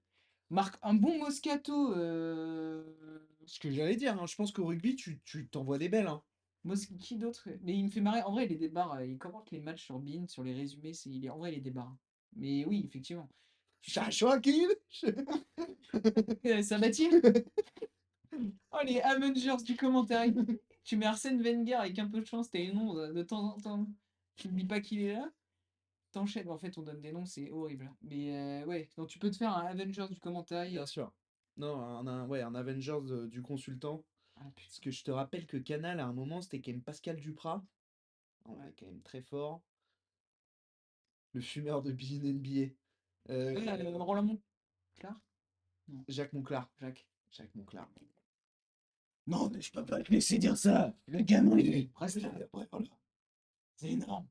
Marque un bon Moscato. Ce que j'allais dire, hein, je pense qu'au rugby, tu t'envoies des belles, hein. Qui d'autre? Mais il me fait marrer. En vrai, il est des barres. Il commente les matchs sur Bein, sur les résumés. En vrai, il est des barres. Mais oui, effectivement. Tranquille. Ça va-t-il? Oh, les Avengers du commentaire. Tu mets Arsène Wenger avec un peu de chance, t'as une nom de temps en temps. Tu n'oublies pas qu'il est là. T'enchaînes. En fait, on donne des noms, c'est horrible. Mais ouais, donc tu peux te faire un Avengers du commentaire. Bien sûr. Non, ouais, un Avengers du consultant. Ah putain. Parce que je te rappelle que Canal, à un moment, c'était quand même Pascal Duprat. On est quand même très fort. Le fumeur de billes NBA. Roland Monclar? Non, Jacques Monclar. Jacques. Jacques Monclar. Non, mais je peux pas te laisser dire ça. Le gamin, il est presque. Après, voilà. C'est énorme.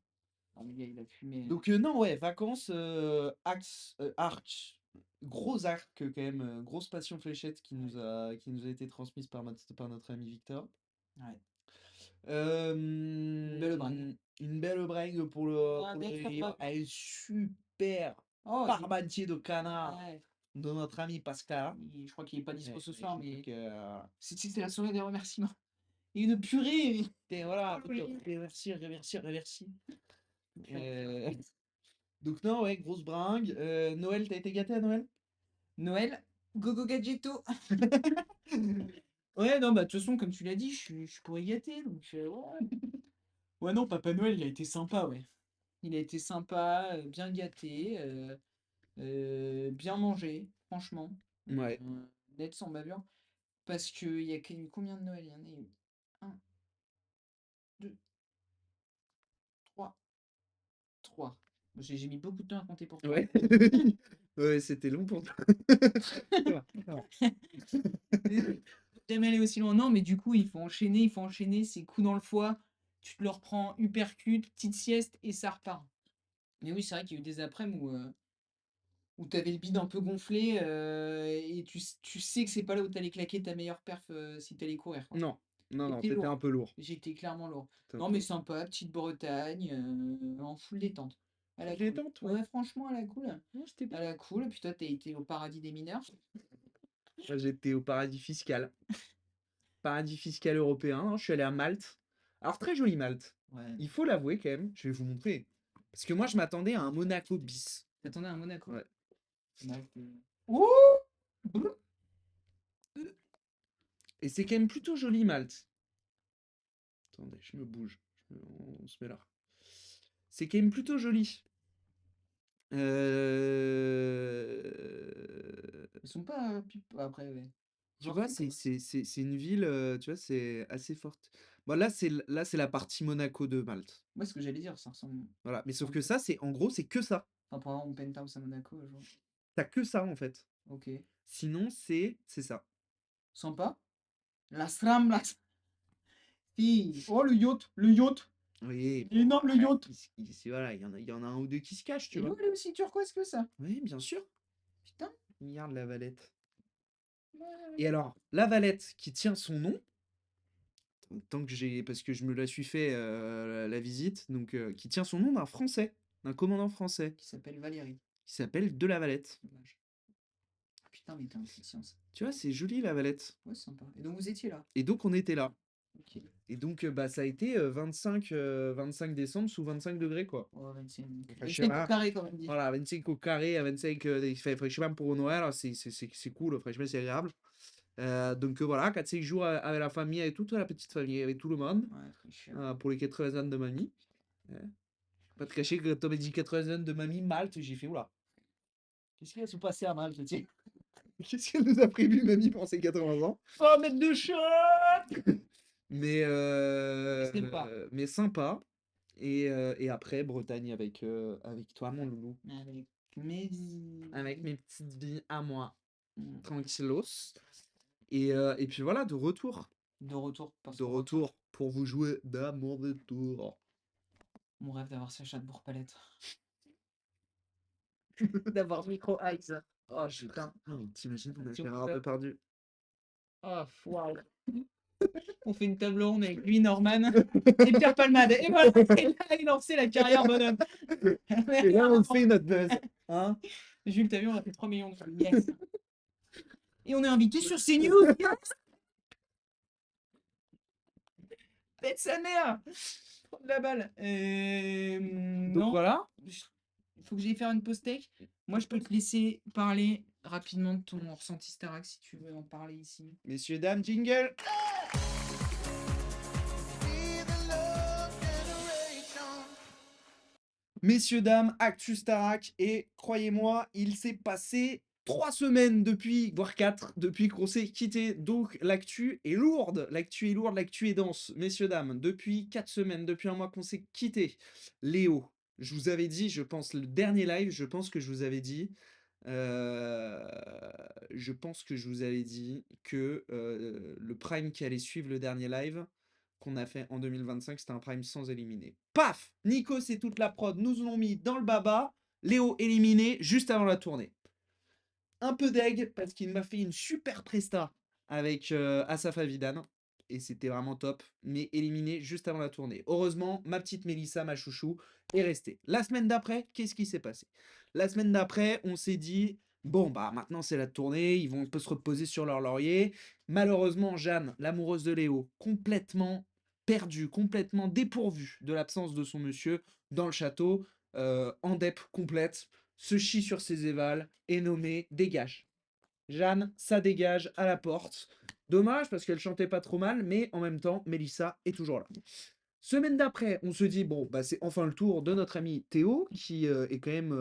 Oh, le gars, il a fumé. Donc, non, ouais, vacances, arc, gros arc quand même, grosse passion fléchette qui nous a été transmise par notre ami Victor. Ouais. Une belle bringue. Une belle bringue pour Un le bel rire. extra. Un super Oh, parmentier de canard ouais. de notre ami Pascal. Je crois qu'il est pas dispo ce Et soir, je mais crois que, c'était la soirée des remerciements. Et une purée. et voilà, Oh, le réversi, réversi, réversi. Donc non, ouais, grosse bringue. Noël, t'as été gâté à Noël? Noël, Gogo Gadgetto. Ouais, non, bah, de toute façon, comme tu l'as dit, je suis pour y gâter, donc ouais. Ouais, non, Papa Noël, il a été sympa, ouais. Il a été sympa, bien gâté, bien mangé, franchement. Ouais. Net sans bavure. Parce qu'il y a eu combien de Noël? Il y en a eu 1, 2, 3, 3. J'ai mis beaucoup de temps à compter pour toi. Ouais. Ouais, c'était long pour toi. Ça va. Jamais aller aussi loin. Non, mais du coup, il faut enchaîner ces coups dans le foie. Tu te le reprends, uppercut, petite sieste et ça repart. Mais oui, c'est vrai qu'il y a eu des après-midi où tu avais le bide un peu gonflé et tu sais que c'est pas là où tu allais claquer ta meilleure perf si tu allais courir, quoi. Non, non, non, J'étais t'étais lourd. un peu lourd. J'étais clairement lourd. T'étais un Non, peu mais lourd. sympa, petite Bretagne, en full détente. À la cool. Détente, ouais. Ouais, franchement, à la cool. Non, c'était À bien. la cool. Puis toi, t'as été au paradis des mineurs. Moi, j'étais au paradis fiscal. Paradis fiscal européen, hein. Je suis allé à Malte. Alors, très jolie Malte. Ouais. Il faut l'avouer quand même. Je vais vous montrer. Parce que moi, je m'attendais à un Monaco bis. T'attendais à Monaco. Ouais. Ouh. Et c'est quand même plutôt joli Malte. Attendez, je me bouge. On se met là. C'est quand même plutôt joli. Ils sont pas après, ouais. Tu vois, c'est une ville, tu vois, c'est assez forte. Bon, là, c'est la partie Monaco de Malte. Moi, ce que j'allais dire, ça ressemble. Voilà. Mais sauf que ça, c'est en gros, c'est que ça. Enfin, pour avoir mon penthouse à Monaco, genre. T'as que ça en fait. Ok. Sinon, c'est ça. Sympa. Las Ramblas. Si. Oh, le yacht. Le yacht. Oui, Il est énorme, le yacht. voilà, il y en a un ou deux qui se cachent, tu Et vois. l'eau, elle est aussi turquoise que ça. Oui, bien sûr. Putain. Regarde la Valette. Et alors, la Valette qui tient son nom, tant que j'ai, parce que je me la suis fait la visite, donc qui tient son nom d'un Français, d'un commandant français, Qui s'appelle Valérie. qui s'appelle de la Valette. Dommage. Putain, mais t'es un fou de science. Tu vois, c'est joli la Valette. Ouais, sympa. Et donc, vous étiez là. Et donc on était là. Ok. Et donc bah ça a été 25 décembre sous 25 degrés quoi. Oh, 25. Enfin, je sais 25 pas. au carré, quand même dit. Voilà, 25 au carré, à 25 franchement pour Noël, c'est cool, franchement c'est agréable. Donc voilà, 4-5 jours avec la famille, avec toute la petite famille, avec tout le monde, Ouais, très cher. pour les 80 ans de mamie. Hein. Pas te cacher que quand on m'a dit 80 ans de mamie, Malte, j'ai fait oula. Qu'est-ce qui va se passer à Malte, tu sais? Qu'est-ce qu'elle nous a prévu, mamie, pour ses 80 ans? Oh, mettre de shot. Mais, Sympa. mais sympa. Et après, Bretagne avec toi, mon loulou. Avec mes... Avec mes petites billes à moi. Mm. Tranquillos. Et puis voilà, de retour. De retour. Parce De qu'on retour pour vous jouer d'amour de tour. Mon rêve d'avoir Sacha de Bourg-Palette. D'avoir Micro Eyes. Oh putain, oh, t'imagines, on a Tu fait vois un peu perdu. Oh, waouh. On fait une table ronde avec lui, Norman, et Pierre Palmade. Et voilà, et là, il lancé la carrière, bonhomme. Et là, on fait notre buzz. Hein? Jules, t'as vu, on a fait 3 millions de vues. Yes. Et on est invité sur CNews. Yes. Pète sa mère. Trop de la balle. Donc Non. voilà. Il faut que j'aille faire une pause tech. Moi, je peux te laisser parler rapidement de ton ressenti Starac si tu veux en parler ici. Messieurs, dames, jingle. Messieurs, dames, Actu Starac, et croyez-moi, il s'est passé 3 semaines depuis, voire 4, depuis qu'on s'est quitté. Donc l'actu est lourde, l'actu est dense. Messieurs, dames, depuis 4 semaines, depuis un mois qu'on s'est quitté. Léo, je vous avais dit, je pense, le dernier live, je pense que je vous avais dit, que le prime qui allait suivre le dernier live, qu'on a fait en 2025, c'était un prime sans éliminer. Paf! Nikos et toute la prod nous l'ont mis dans le baba. Léo éliminé juste avant la tournée. Un peu deg parce qu'il m'a fait une super presta avec Asaf Avidan. Et c'était vraiment top. Mais éliminé juste avant la tournée. Heureusement, ma petite Mélissa, ma chouchou, est restée. La semaine d'après, qu'est-ce qui s'est passé? La semaine d'après, on s'est dit, bon, bah maintenant c'est la tournée, ils vont un peu se reposer sur leur laurier. Malheureusement, Jeanne, l'amoureuse de Léo, complètement perdue, complètement dépourvue de l'absence de son monsieur dans le château, en dep complète, se chie sur ses évals, est nommée dégage. Jeanne, ça dégage à la porte. Dommage parce qu'elle chantait pas trop mal, mais en même temps, Mélissa est toujours là. Semaine d'après, on se dit bon, bah c'est enfin le tour de notre ami Théo qui est quand même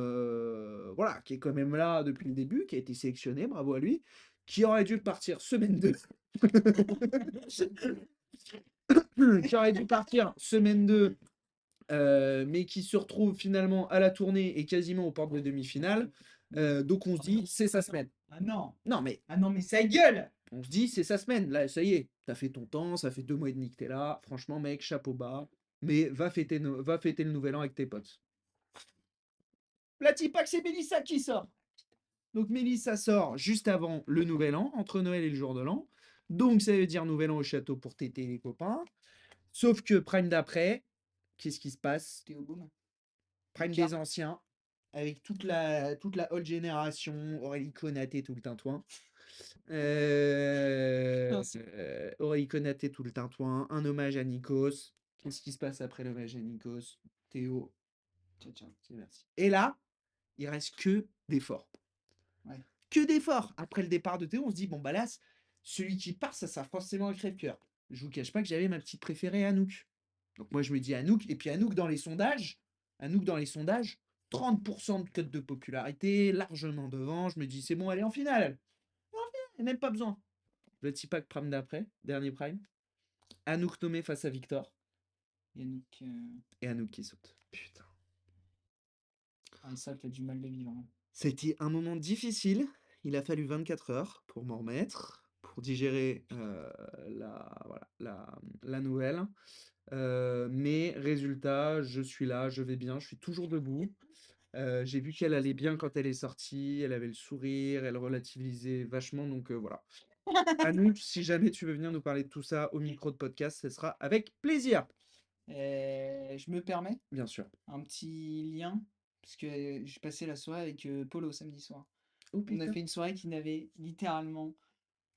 voilà, qui est quand même là depuis le début, qui a été sélectionné, bravo à lui, qui aurait dû partir semaine 2. Qui aurait dû partir semaine 2, mais qui se retrouve finalement à la tournée et quasiment aux portes de demi-finale. Donc on se dit c'est sa semaine. Ah non. Non mais Ah non, mais ça gueule. on se dit c'est sa semaine, là ça y est, t'as fait ton temps, ça fait 2 mois et demi que t'es là, franchement mec, chapeau bas, mais va fêter le nouvel an avec tes potes. La Tipac, c'est Mélissa qui sort. Donc Mélissa sort juste avant le nouvel an, entre Noël et le jour de l'an. Donc ça veut dire nouvel an au château pour téter les copains. Sauf que prime d'après, qu'est-ce qui se passe? Théo Boom. Prime des anciens, avec toute la old génération, Aurélie Konaté, tout le tintouin. Aurélie Konaté, tout le tintouin. Un hommage à Nikos. Qu'est-ce qui se passe après l'hommage à Nikos? Théo. Ciao, ciao. Merci. Et là, il reste que d'efforts. Ouais. Que d'efforts. Après le départ de Théo, on se dit, bon, bah là, celui qui part, ça sera forcément un crève-cœur. Je vous cache pas que j'avais ma petite préférée, Anouk. Donc moi, je me dis Anouk. Et puis Anouk, dans les sondages, 30% de cote de popularité, largement devant. Je me dis, c'est bon, elle est en finale. Et même pas besoin. Le Tipac prime d'après, dernier prime. Anouk nommé face à Victor. Yannick. Et Anouk qui saute. Putain. Ah, ça, t'as du mal de vivre. Hein. C'était un moment difficile. Il a fallu 24 heures pour m'en remettre, pour digérer la nouvelle. Mais résultat, je suis là, je vais bien, je suis toujours debout. J'ai vu qu'elle allait bien quand elle est sortie, elle avait le sourire, elle relativisait vachement, donc voilà. Anouk, si jamais tu veux venir nous parler de tout ça au micro de podcast, ce sera avec plaisir. Je me permets Bien sûr. un petit lien, parce que j'ai passé la soirée avec Polo samedi soir. Oh, On a fait une soirée qui n'avait littéralement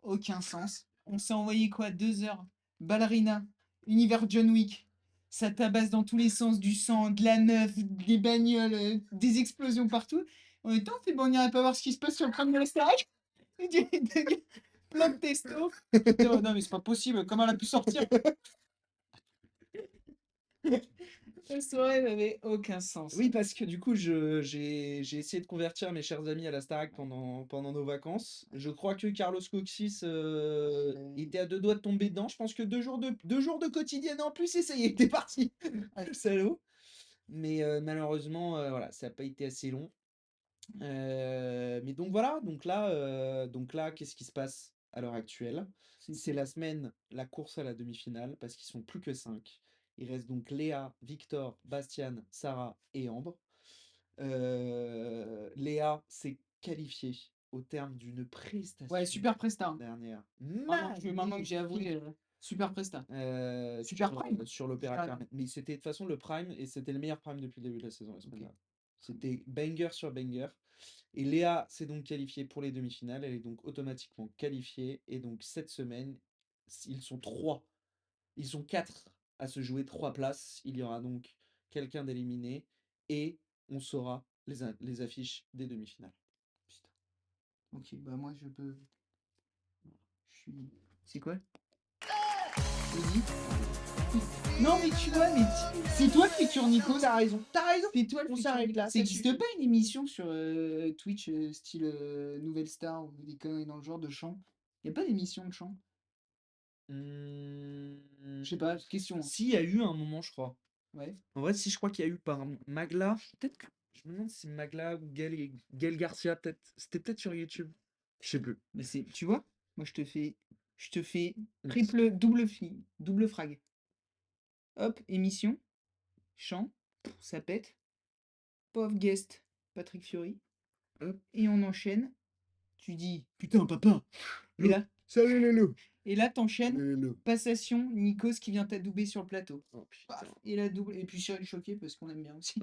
aucun sens. On s'est envoyé quoi? 2 heures. Ballerina, univers John Wick. Ça tabasse dans tous les sens, du sang, de la meuf, des bagnoles, des explosions partout. En même temps, on fait bon, on n'irait pas voir ce qui se passe sur le crâne de la Starac. Plein de testo. Putain, non, mais c'est pas possible. Comment elle a pu sortir? La soirée n'avait aucun sens. Oui, parce que du coup, j'ai essayé de convertir mes chers amis à la Starac pendant nos vacances. Je crois que Carlos Coxis était à 2 doigts de tomber dedans. Je pense que 2 jours de quotidienne en plus, et ça y est, t'es parti. Le salaud. Mais malheureusement, voilà, ça n'a pas été assez long. Mais donc voilà, donc là, qu'est-ce qui se passe à l'heure actuelle? C'est la semaine, la course à la demi-finale, parce qu'ils sont plus que 5. Il reste donc Léa, Victor, Bastian, Sarah et Ambre. Léa s'est qualifiée au terme d'une prestation. Ouais, super presta. Dernière. Maintenant que j'ai avoué, super presta. Super prime. Sur l'Opéra Carmen. Mais c'était de toute façon le prime, et c'était le meilleur prime depuis le début de la saison la semaine dernière. C'était banger sur banger. Et Léa s'est donc qualifiée pour les demi-finales. Elle est donc automatiquement qualifiée. Et donc cette semaine, ils sont 3. Ils sont 4 à se jouer 3 places. Il y aura donc quelqu'un d'éliminé. Et on saura les affiches des demi-finales. Putain. Ok, bah moi je peux. C'est quoi? Non mais tu vois, mais c'est toi le futur Nico. T'as raison. C'est toi le On futur s'arrête Nico. là. Ça n'existe pas une émission sur Twitch style Nouvelle Star ou des conneries dans le genre de chant? Y a pas d'émission de chant? Je sais pas, question. Hein. Si, il y a eu un moment, je crois. Ouais. En vrai, si, je crois qu'il y a eu par Magla. Peut-être que. Je me demande si c'est Magla ou Gaël Garcia, peut-être. C'était peut-être sur YouTube. Je sais plus. Mais c'est, tu vois, moi je te fais triple, double frag. hop, émission, chant, ça pète. Pauvre guest, Patrick Fiori. Hop. Et on enchaîne. Tu dis, putain, papa. Et là, Salut Lolo. et là, t'enchaînes. Salut Lolo. Passation, Nikos qui vient t'adouber sur le plateau. Oh putain. Paf, et la double. Et puis Cyril Choqué parce qu'on aime bien aussi.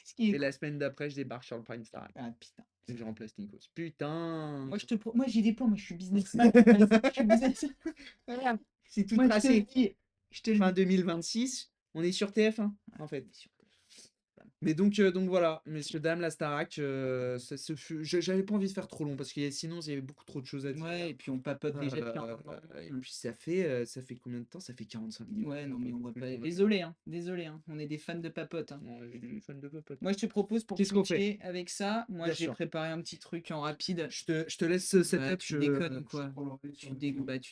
Ce qui est Et cool. la semaine d'après, je débarque sur le Prime Star. Ah putain. Et je remplace Nikos. Putain. Moi j'ai des plans, moi je suis businessman. Je suis businessman. Voilà. C'est tout Moi je te tracé. le dis. Je te le Fin dis. 2026, on est sur TF1 en fait. Mais donc voilà, messieurs, dames, la Starac, j'avais pas envie de faire trop long parce que sinon il y avait beaucoup trop de choses à dire. Ouais, et puis on papote déjà depuis un Euh, moment. et puis ça fait combien de temps? Ça fait 45 minutes. Ouais, non, mais on va pas. On a- Désolé, hein. Désolé, hein. On est des fans de papote. Hein. On est des fans de popote. Moi, je te propose pour Qu'est-ce qu'on fait? switcher avec ça. Moi, Bien j'ai sûr. préparé un petit truc en rapide. Je te laisse ce Bah, setup. tu déconnes ou quoi? Tu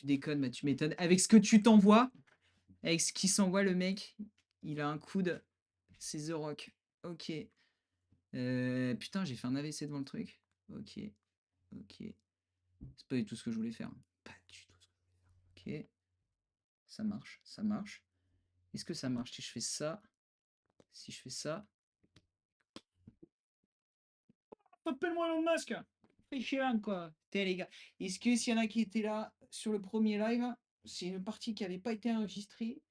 déconnes, bah, tu m'étonnes. Avec ce que tu t'envoies, avec ce qui s'envoie, le mec, il a un coude. C'est The Rock. Ok. Putain, j'ai fait un AVC devant le truc. Ok. Ok. C'est pas du tout ce que je voulais faire. Pas du tout ce que je voulais faire. Ok. Ça marche, ça marche. Est-ce que ça marche si je fais ça? Si je fais ça. Appelle-moi Elon Musk! Fais chiant, quoi. T'es les gars. Est-ce que s'il y en a qui étaient là sur le premier live, c'est une partie qui n'avait pas été enregistrée,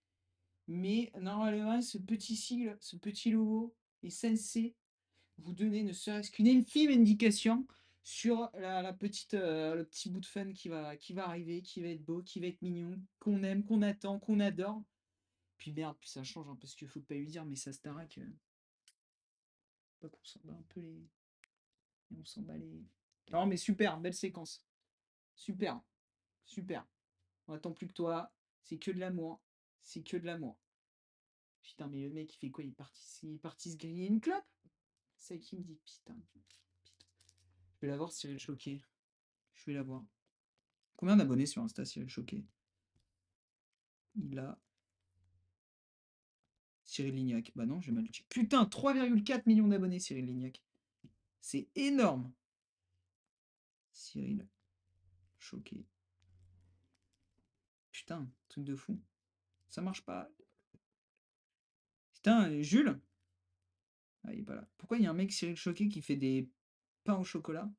mais normalement, ce petit sigle, ce petit logo est censé vous donner ne serait-ce qu'une infime indication sur la petite, le petit bout de fun qui va arriver, qui va être beau, qui va être mignon, qu'on aime, qu'on attend, qu'on adore. Puis merde, puis ça change, hein, parce qu'il faut pas lui dire, mais ça Starac, pas qu'on s'en bat un peu les. On s'en bat les. Non, mais super, belle séquence. Super, super. On attend plus que toi. C'est que de l'amour. C'est que de l'amour. Putain, mais le mec, il fait quoi? Il est parti se griller une clope? C'est qui me dit putain. Je vais la voir, Cyril Choqué. Je vais la voir. Combien d'abonnés sur Insta, Cyril Choqué? Il a. Cyril Lignac. Bah non, j'ai mal dit. Putain, 3,4 millions d'abonnés, Cyril Lignac. C'est énorme. Cyril Choqué. Putain, truc de fou. Ça marche pas. Putain, Jules? Ah, il est pas là. Pourquoi il y a un mec Cyril Choqué qui fait des pains au chocolat?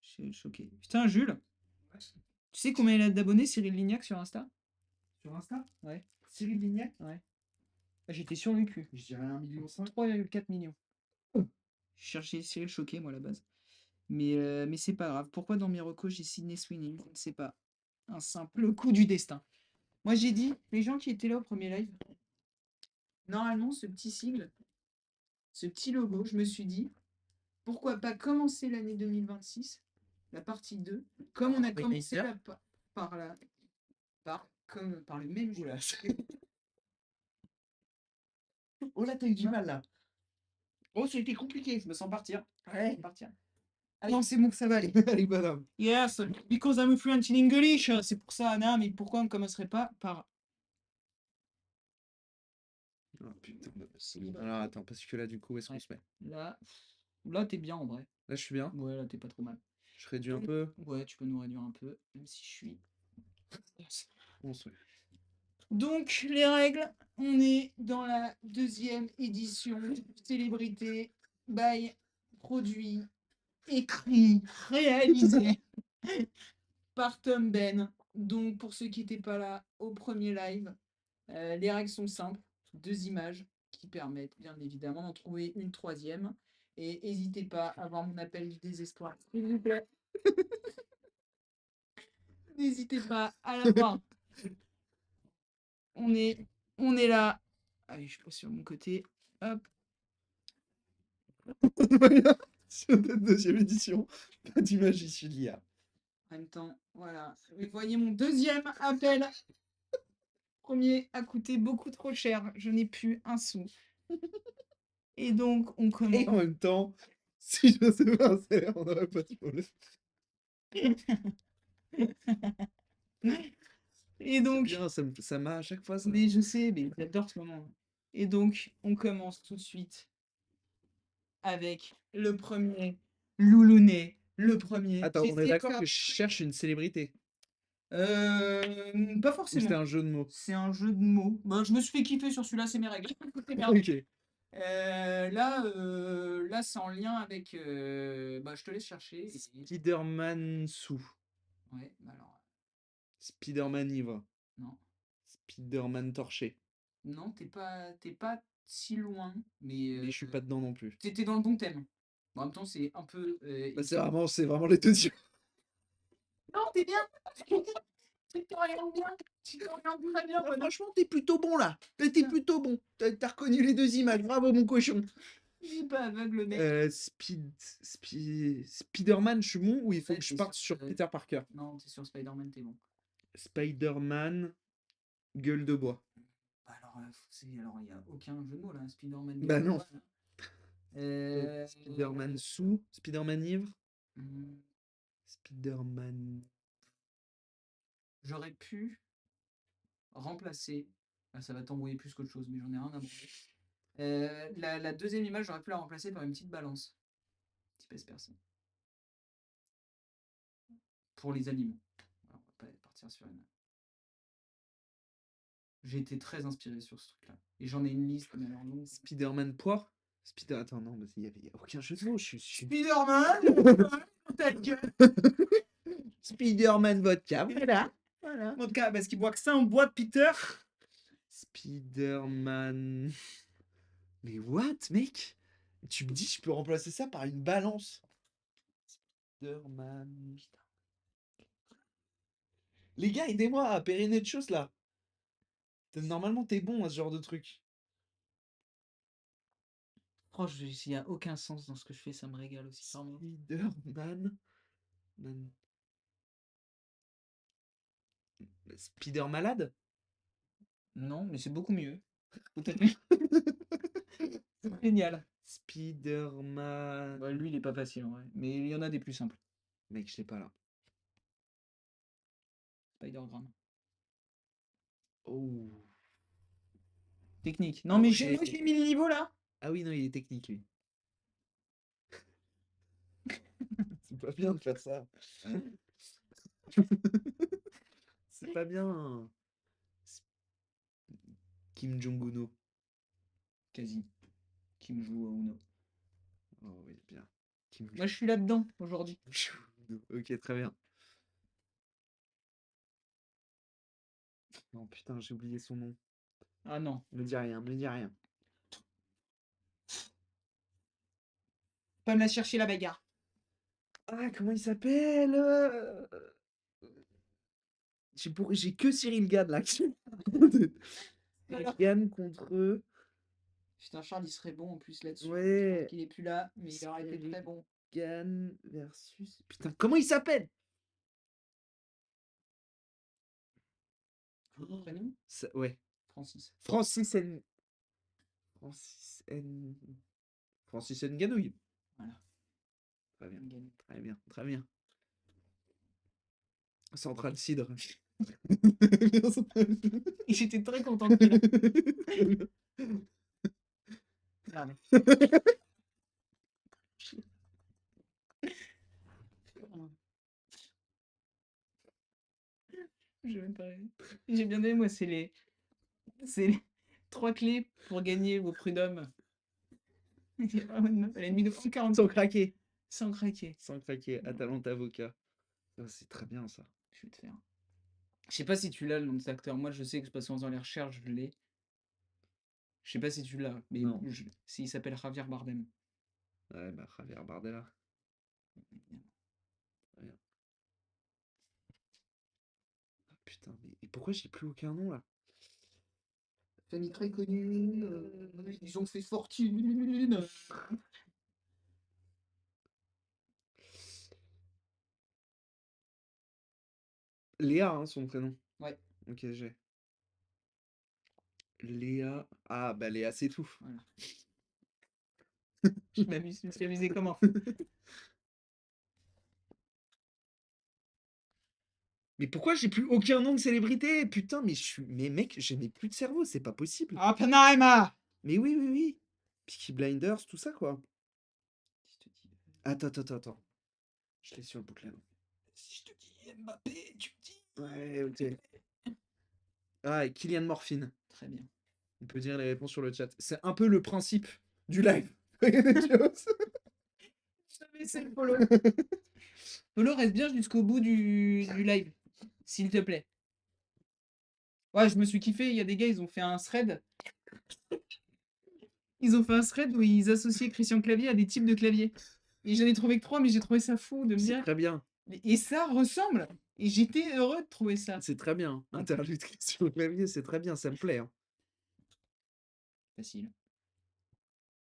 Cyril Choqué. Putain, Jules, tu sais combien il a d'abonnés, Cyril Lignac, sur Insta? Sur Insta? Ouais. Cyril Lignac? Ouais. Ah, j'étais sur le cul. Je dirais 1,5 million. 3,4 millions. Je cherchais Cyril Choqué, moi, à la base. Mais c'est pas grave. Pourquoi dans mes recos, j'ai Sydney Sweeney? Je ne sais pas. Un simple coup du destin. Moi, j'ai dit, les gens qui étaient là au premier live, normalement, ce petit sigle, ce petit logo, je me suis dit, pourquoi pas commencer l'année 2026, la partie 2, comme on a commencé par le même jeu. Oh là, t'as eu du mal là. Oh, c'était compliqué, je me sens partir. Ouais. Partir. Ah non, c'est bon, ça va aller. Allez, madame. Yes, because I'm fluent in English. C'est pour ça, Anna, mais pourquoi on ne commencerait pas par. Oh putain. Alors attends, parce que là, du coup, où est-ce qu'on Ouais. se met? Là, t'es bien en vrai. Là, je suis bien. Ouais, là, t'es pas trop mal. Je réduis un peu. Ouais, tu peux nous réduire un peu, même si je suis. On se met. Donc, les règles, on est dans la deuxième édition Célébrité by produit, écrit, réalisé par Tom Ben. Donc, pour ceux qui n'étaient pas là au premier live, les règles sont simples. 2 images qui permettent bien évidemment d'en trouver une troisième. Et n'hésitez pas à avoir mon appel du désespoir, s'il vous plaît. N'hésitez pas à l'avoir. On est là. Allez, je passe sur mon côté. Hop. Sur notre deuxième édition, pas d'image issue de l'IA. En même temps, voilà. Vous voyez mon deuxième appel. Premier a coûté beaucoup trop cher. Je n'ai plus un sou. Et donc, on Et commence. en même temps, si je faisais pas un salaire, on n'aurait pas de problème. Et donc. Bien, ça m'a à chaque fois. Ça... Mais je sais, mais j'adore ce moment. Et donc, on commence tout de suite avec le premier Loulounet. Le premier. Attends, on est J'essaie de d'accord faire- que je cherche une célébrité. Pas Ou forcément. c'était un jeu de mots? C'est un jeu de mots. Bah, je me suis fait kiffer sur celui-là, c'est mes règles. C'est merde. Ok. Là, c'est en lien avec. Bah, je te laisse chercher. Spider-Man sous. Ouais, bah alors, Spider-Man ivre. non. Spider-Man torché. Non, t'es pas si loin, mais Mais je suis pas dedans non plus. t'es dans le bon thème. Bon, en même temps, c'est un peu. Bah, c'est vraiment les deux yeux. Non, t'es bien. Tu t'orientes bien. Tu t'orientes très bien, Ah, bonhomme. franchement, t'es plutôt bon là. T'es plutôt bon. T'as reconnu les deux images. Bravo, mon cochon. Il est pas aveugle, mec. Spider-Man, je suis bon ou il faut Ouais, que je t'es parte sur Peter Parker? Non, t'es sur Spider-Man, t'es bon. Spider-Man, gueule de bois. Bah alors, il n'y a aucun jeu de mots là. Spider-Man. Bah non. Voilà. Euh, Spider-Man sous, Spider-Man ivre, hmm, Spider-Man. J'aurais pu remplacer. Ah, ça va t'embrouiller plus qu'autre chose, mais j'en ai rien à branler. La deuxième image, j'aurais pu la remplacer par une petite balance. Type S-Person. Pour les aliments. Alors, on va pas partir sur une. J'ai été très inspiré sur ce truc-là. Et j'en ai une liste, mais alors longue. Spider-Man poire. Attends, non, il y a aucun jeu de mots. Je suis... Spider-Man ta gueule. Spider-Man vodka, voilà. En tout cas, parce qu'il boit que ça en boîte, Peter. Spider-Man. Mais what, mec? Tu me dis, je peux remplacer ça par une balance. Spider-Man. Les gars, aidez-moi à périner de choses là. Normalement, t'es bon à ce genre de truc. Franchement, il n'y a aucun sens dans ce que je fais, ça me régale aussi. Spider-Man. Spider malade? Non, mais c'est beaucoup mieux. Génial. Spider-Man. Bah, lui, il est pas facile en vrai. Mais il y en a des plus simples. Mec, je l'ai pas là. Spider-Gram. Oh. Technique. Non, Ah mais ouais. j'ai mis le niveau là. Ah oui, non, il est technique, lui. C'est pas bien de faire ça. C'est pas bien. Kim Jong-uno. Quasi. Qui me joue au Uno. Oh oui, bien. Kim Moi, je suis là-dedans aujourd'hui. Jong-uno. Ok, très bien. Non, putain, j'ai oublié son nom. Ah non. Me dis rien, me dis rien. Pas me la chercher la bagarre. Ah, comment il s'appelle? J'ai que Cyril Gann là. Cyril Gann contre. Putain, Charles, il serait bon en plus là-dessus. Ouais. Il est plus là, mais il aurait été très bon. Gann versus. Putain, comment il s'appelle? Prénom Ouais. Francis. Francis N. Francis N. Francis Ngannou. Voilà. Très bien. Ngannou. Très bien. Très bien. Central Cidre. Et j'étais très content de qu'il a. J'ai bien aimé, moi, c'est les 3 clés pour gagner vos prud'hommes. L'ennemi de 40 Sans craquer. sans craquer. Sans craquer. Atalante avocat. Oh, c'est très bien ça. Je vais te faire. Je sais pas si tu l'as le nom de cet acteur. Moi, je sais que parce qu'en faisant les recherches, je l'ai. Je sais pas si tu l'as, mais Non. s'il s'appelle Javier Bardem. Ouais, bah, Javier Bardella. Très bien. Ah, putain, mais et pourquoi j'ai plus aucun nom là? Famille très connue. Ils ont fait fortune. Léa, hein, son prénom. Ouais, Ok, j'ai. Léa. Ah, bah Léa, c'est tout. voilà. Je me suis amusé comment? Mais pourquoi j'ai plus aucun nom de célébrité? Putain, mais je suis. Mais mec, je n'ai plus de cerveau, c'est pas possible. Oppenheimer! Mais oui, oui, oui. Peaky Blinders, tout ça, quoi. Si je te dis, Attends. Je l'ai sur le bouclier. si je te dis Mbappé, tu me dis. Ouais, ok. Ah, et Kylian Morphine. Très bien. On peut dire les réponses sur le chat. C'est un peu le principe du live. Il y a des choses. Jamais c'est le Polo. Polo, reste bien jusqu'au bout du live, s'il te plaît. Ouais, je me suis kiffé. Il y a des gars, ils ont fait un thread. Ils ont fait un thread où ils associaient Christian Clavier à des types de claviers. Et j'en ai trouvé que 3, mais j'ai trouvé ça fou de me C'est dire. très bien. Et ça ressemble. Et j'étais heureux de trouver ça. C'est très bien. Interlude sur le clavier, c'est très bien. Ça me plaît. Hein. Facile.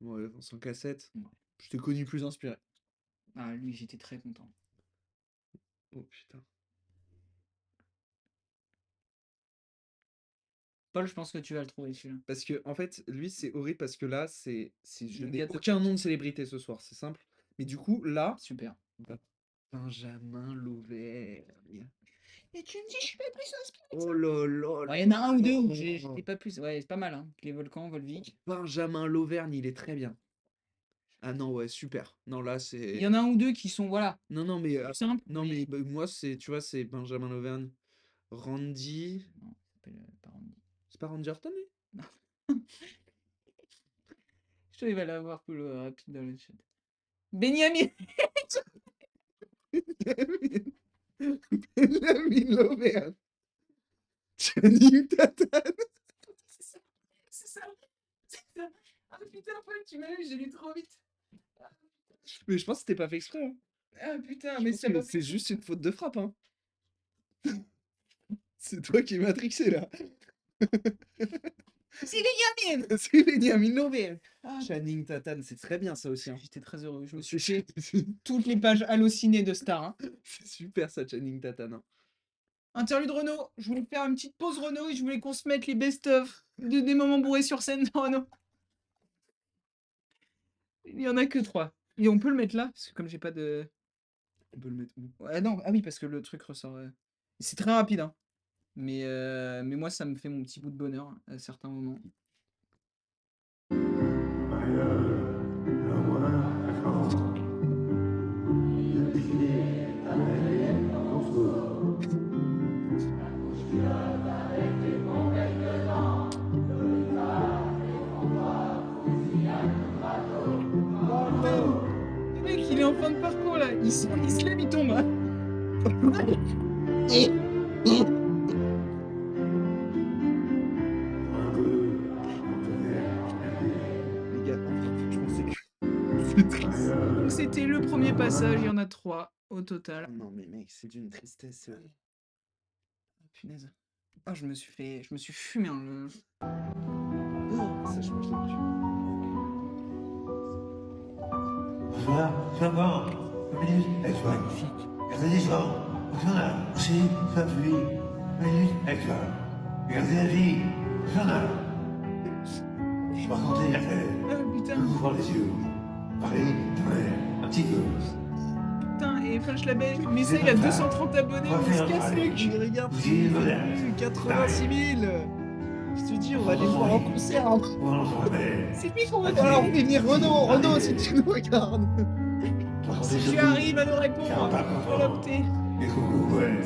Ouais, sans cassette. Ouais. Je t'ai connu plus inspiré. Ah, lui, j'étais très content. Oh putain. Paul, je pense que tu vas le trouver celui-là. Parce que, en fait, lui, c'est horrible parce que là, je Le n'ai gâteau. aucun nom de célébrité ce soir, c'est simple. Mais du coup, là, Super. Benjamin Lauvergne. Et tu me dis, je suis pas plus inspiré. Oh là là Ouais, il y en a un ou deux où là. j'étais pas plus. Ouais, c'est pas mal, hein. Les volcans, Volvic. Benjamin Lauvergne, il est très bien. Ah non, ouais, super. Non, là, Il c'est. y en a un ou deux qui sont, voilà, Non, non, mais. plus simples. Non, mais bah, moi, c'est. Tu vois, c'est Benjamin Lauvergne. Randy. Non, ça s'appelle pas Randy. C'est pas Randy Orton, lui? Non. Je trouve qu'il va l'avoir plus rapide dans le chat. Benjamin. Benjamin Lauvergne. Channing Tatum. C'est ça. C'est ça. C'est ça. Ah putain, Paul, tu m'as eu, j'ai lu trop vite. Mais je pense que c'était pas fait exprès. Hein. Ah putain, Je mais pense ça que m'a c'est fait. juste une faute de frappe. Hein. C'est toi qui es matrixé là. C'est Benjamin. C'est Benjamin Lauvergne. Ah, Channing Tatum, c'est très bien ça aussi. Hein. j'étais très heureux. Je me suis fait toutes les pages hallucinées de Star. Hein. C'est super ça, Channing Tatum. Hein. Interlude Renault. Je voulais faire une petite pause Renault et je voulais qu'on se mette les best-of des moments bourrés sur scène de Renault. Il y en a que 3. Et on peut le mettre là, parce que comme j'ai pas de. On peut le mettre où? Ouais, non, ah oui, parce que le truc ressort. C'est très rapide, hein. Mais moi, ça me fait mon petit bout de bonheur à certains moments. Le mec, il est en fin de parcours là. Il se lève, il tombe. Hein. Les gars, franchement, c'est triste. Donc, c'était le premier passage. Il y en a 3 au total. Non, mais mec, c'est d'une tristesse. Ah, punaise. Ah, je me suis fumé. Hein, Ça, je mange dessus. Bonsoir, c'est encore 1 minute extra. Gardez les gens, National, c'est sa vie. 1 minute extra. Gardez la vie, National. Par contre, il a fait. Ah putain. Ouvrez les yeux. Parlez, parlez, un petit peu. Putain, et Flash la Belge, mais ça, il a 230 abonnés, on se casse le cul. Mais regarde, Vous y allez, 86 000. Je te dis, on va les voir en concert. Hein. C'est lui qu'on va Alors, on faire. fait venir Renaud. Renaud, si tu nous regardes. Si tu arrives à nous répondre, on va l'opter. Et coucou, ouais.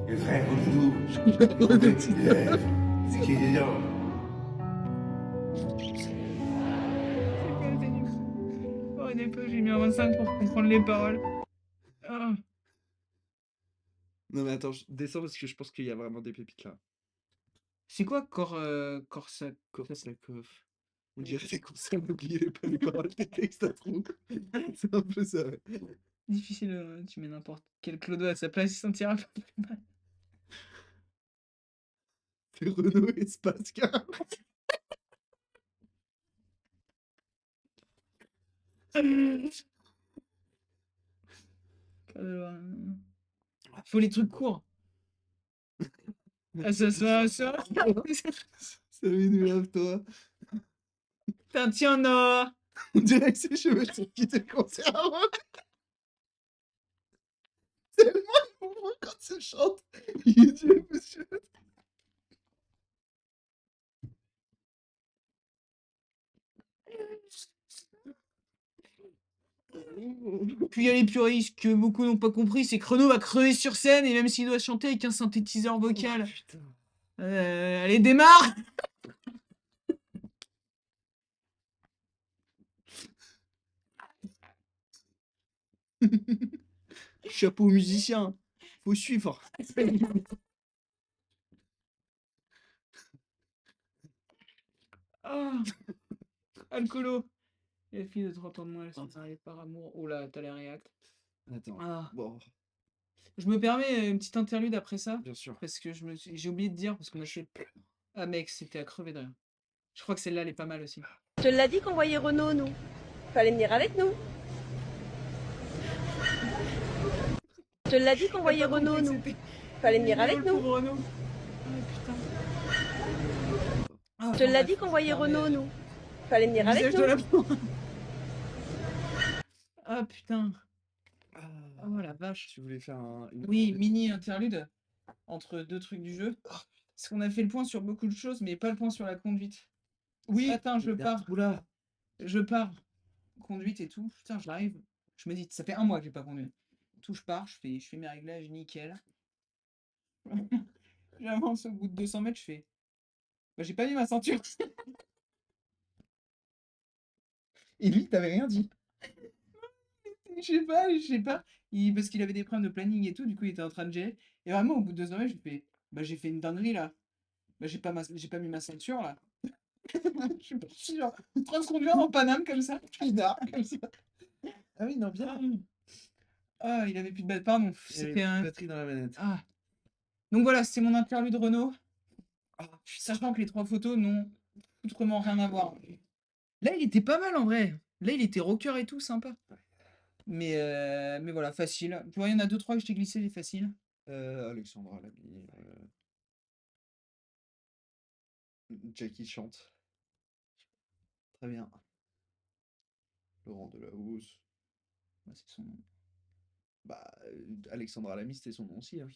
Et frère, tout. C'est qui est dedans? Oh, des peu, j'ai mis un 25 pour comprendre les paroles. Ah. Non, mais attends, je descends parce que je pense qu'il y a vraiment des pépites là. C'est quoi Korsakov? Korsakov. On dirait des concerts, n'oubliez pas les paroles des textes à trous. C'est un peu ça, ouais. Difficile, tu mets n'importe quel clodo à sa place, il s'en tirera pas plus mal. C'est Renaud et Spaska. Faut les trucs courts. Ah, ça. Ça m'énerve, toi. Putain, tiens, Noah. On dirait que ses cheveux sont quittés le concert avant. Tellement il comprend quand il chante. Il est Dieu, monsieur. Puis il y a les puristes que beaucoup n'ont pas compris, c'est que Renaud va crever sur scène et même s'il doit chanter avec un synthétiseur vocal. Putain. Allez, démarre! Chapeau aux musiciens, faut suivre. Ah, alcoolo. Les filles de 30 ans de moins, elles sont mariées par amour. Oh là, t'as les réacts. Attends, Ah. bon, Je me permets une petite interlude après ça, bien sûr. parce que j'ai oublié de dire, parce qu'on a fait... Ah mec, c'était à crever de rire. Je crois que celle-là, elle est pas mal aussi. Je te l'ai dit qu'on voyait Renaud, nous. Fallait venir avec nous. Je te l'ai dit qu'on voyait Renaud, nous. Fallait venir avec nous. Renaud. Ah putain. Ah, Je te l'ai dit qu'on voyait Renaud, nous. Fallait venir avec nous. Ah putain. Ah, Oh la vache. tu voulais faire Oui, mini interlude entre deux trucs du jeu. Parce qu'on a fait le point sur beaucoup de choses, mais pas le point sur la conduite. Oui, Attends, je pars. Oula. Je pars. Conduite et tout. Putain, je l'arrive. Je me dis, ça fait 1 mois que j'ai pas conduit. Tout, je pars, je fais mes réglages, nickel. J'avance au bout de 200 mètres, je fais. Bah, j'ai pas mis ma ceinture. Et lui, t'avais rien dit. Je sais pas. Parce qu'il avait des problèmes de planning et tout, du coup, il était en train de gérer. Et vraiment, au bout de 200 mètres, je fais. Bah, j'ai fait une dinguerie là. Bah, j'ai pas mis ma ceinture là. Je suis parti, genre, en train de conduire en Paname comme ça. Pinard, comme ça. Ah oui, non, bien. Ah, il avait plus de batterie. Pardon, Il y avait c'était plus de un. batterie dans la manette. Ah. Donc voilà, c'était mon interlude Renault. Ah, Sachant que les 3 photos n'ont autrement rien à voir. Là, il était pas mal en vrai. Là, il était rocker et tout, sympa. Mais voilà, facile. Tu vois, il y en a 2-3 que je t'ai glissé, les faciles. Alexandra Lamy. Jackie chante. Très bien. Laurent Delahousse. Bah, c'est son nom. Bah, Alexandra Lamy, c'était son nom aussi. Hein.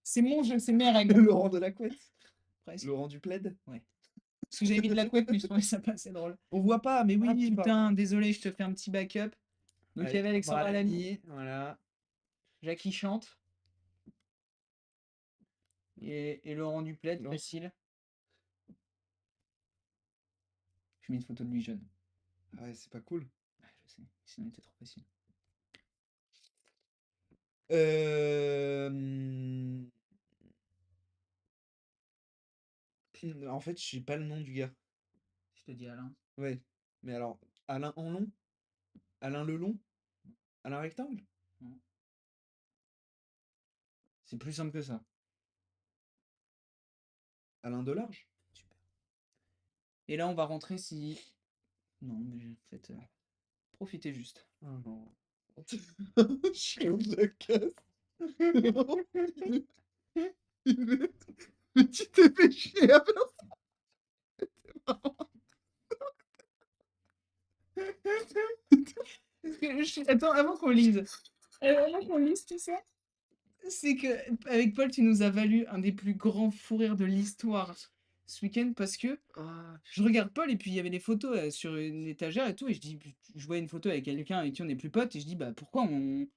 C'est mon jeu, c'est mes règles. Laurent de la couette. Presque. Laurent du plaid. Parce que j'avais mis de la couette, mais je trouvais ça pas assez drôle. On voit pas, mais oui. Ah pardon. putain, désolé, je te fais un petit backup. Donc il y avait Alexandra Lamy, Voilà. Jackie chante. Et Laurent Duplaid, Non. facile. Je mets une photo de lui jeune. Ah ouais, c'est pas cool. Ah, je sais, sinon il était trop facile. En fait, je sais pas le nom du gars. Je te dis Alain. Ouais. Mais alors, Alain en long? Alain le long? Alain rectangle? C'est plus simple que ça. Alain de large? Super. Et là, on va rentrer si... Non, mais en fait, profitez juste. Ah non. Chien de la casse. Mais tu t'es fait chier à faire Attends, avant qu'on lise, tu sais, c'est que avec Paul, tu nous as valu un des plus grands fous rires de l'histoire ce week-end parce que je regarde Paul et puis il y avait des photos sur une étagère et tout et je vois une photo avec quelqu'un avec qui on n'est plus potes et je dis bah pourquoi on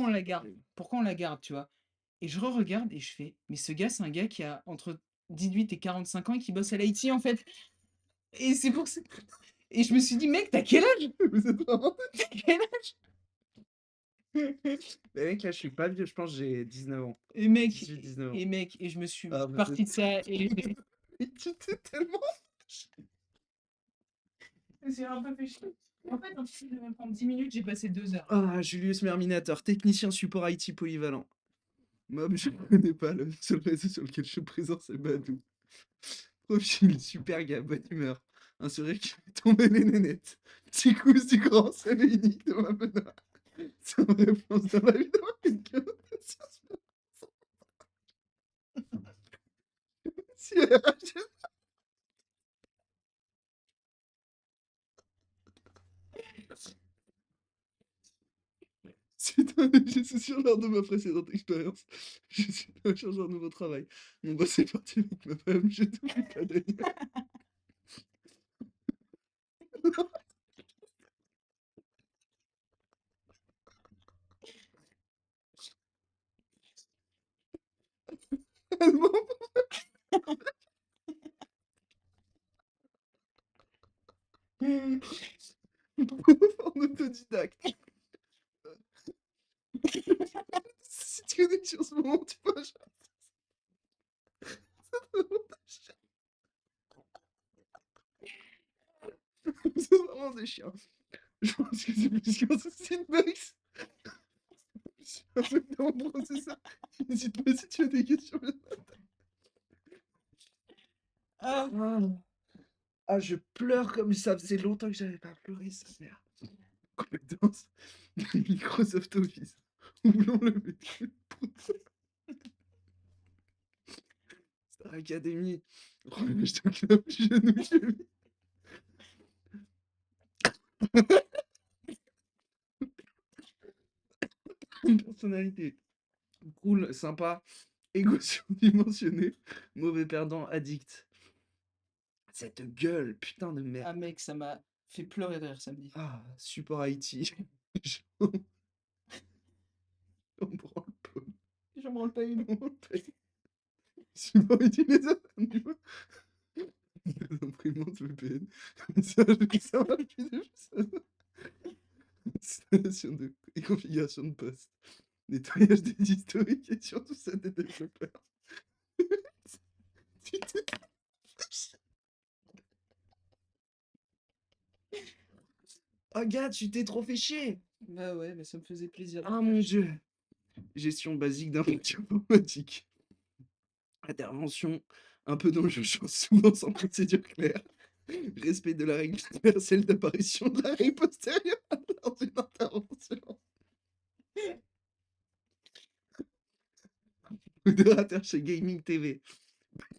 la garde? Pourquoi on la garde, tu vois? Et je re-regarde et je fais mais ce gars, c'est un gars qui a entre 18 et 45 ans et qui bosse à l'IT en fait. Et c'est pour ça. Et je me suis dit mec, t'as quel âge? Vous êtes vraiment... T'as quel âge? Mais mec, là, je suis pas vieux, je pense que j'ai 19 ans. Et mec, 18-19 ans. et je me suis Ah, vous parti êtes- de ça et Mais tu t'es tellement... c'est un peu fait chier. En fait, en plus, de même prendre 10 minutes, j'ai passé 2 heures. Ah, Julius Merminator, technicien support IT polyvalent. Mob, je ne connais pas, le seul réseau sur lequel je suis présent, c'est Badou. Profil, super gars, bonne humeur. Un sourire qui fait tomber les nénettes. Petit coup du grand, seul et unique de ma Benoît. Sans réponse dans la vidéo, une connotation. Si elle rachète... Suite à un léger souci lors de ma précédente expérience, je suis à la recherche d'un nouveau travail. Mon boss est parti avec ma femme, j'ai tout vu pas d'ailleurs. allemand. En autodidacte. Si tu connectes en ce moment, tu vois, ça c'est vraiment des chiens. Je pense que c'est plus qu'un souci de Max. C'est un truc dans mon processeur. N'hésite pas si tu as des questions. Ah, Ah, je pleure comme ça faisait longtemps que j'avais pas pleuré, sa mère. Compétence de Microsoft Office. Oublons le vécu. Star Academy. Oh, je te clame, genou, j'ai une personnalité. Cool, sympa, égo surdimensionné, mauvais perdant, addict. Cette gueule, putain de merde. ah mec, ça m'a fait pleurer de rire samedi. Ah, support IT. J'en branle pas. J'en branle pas une. J'en branle pas. Support utilisateur niveau. Les imprimantes VPN. Ça marche plus de installation de et configuration de poste. Nettoyage des historiques et surtout ça des développeurs. Tu t'es- Oh gars, tu t'es trop fait chier. Bah ouais, mais ça me faisait plaisir. Ah mon dieu. Gestion basique d'un outil informatique. Intervention un peu dans le jeu, souvent sans procédure claire. Respect de la règle universelle d'apparition de la règle postérieure lors d'une intervention. Modérateur chez Gaming TV.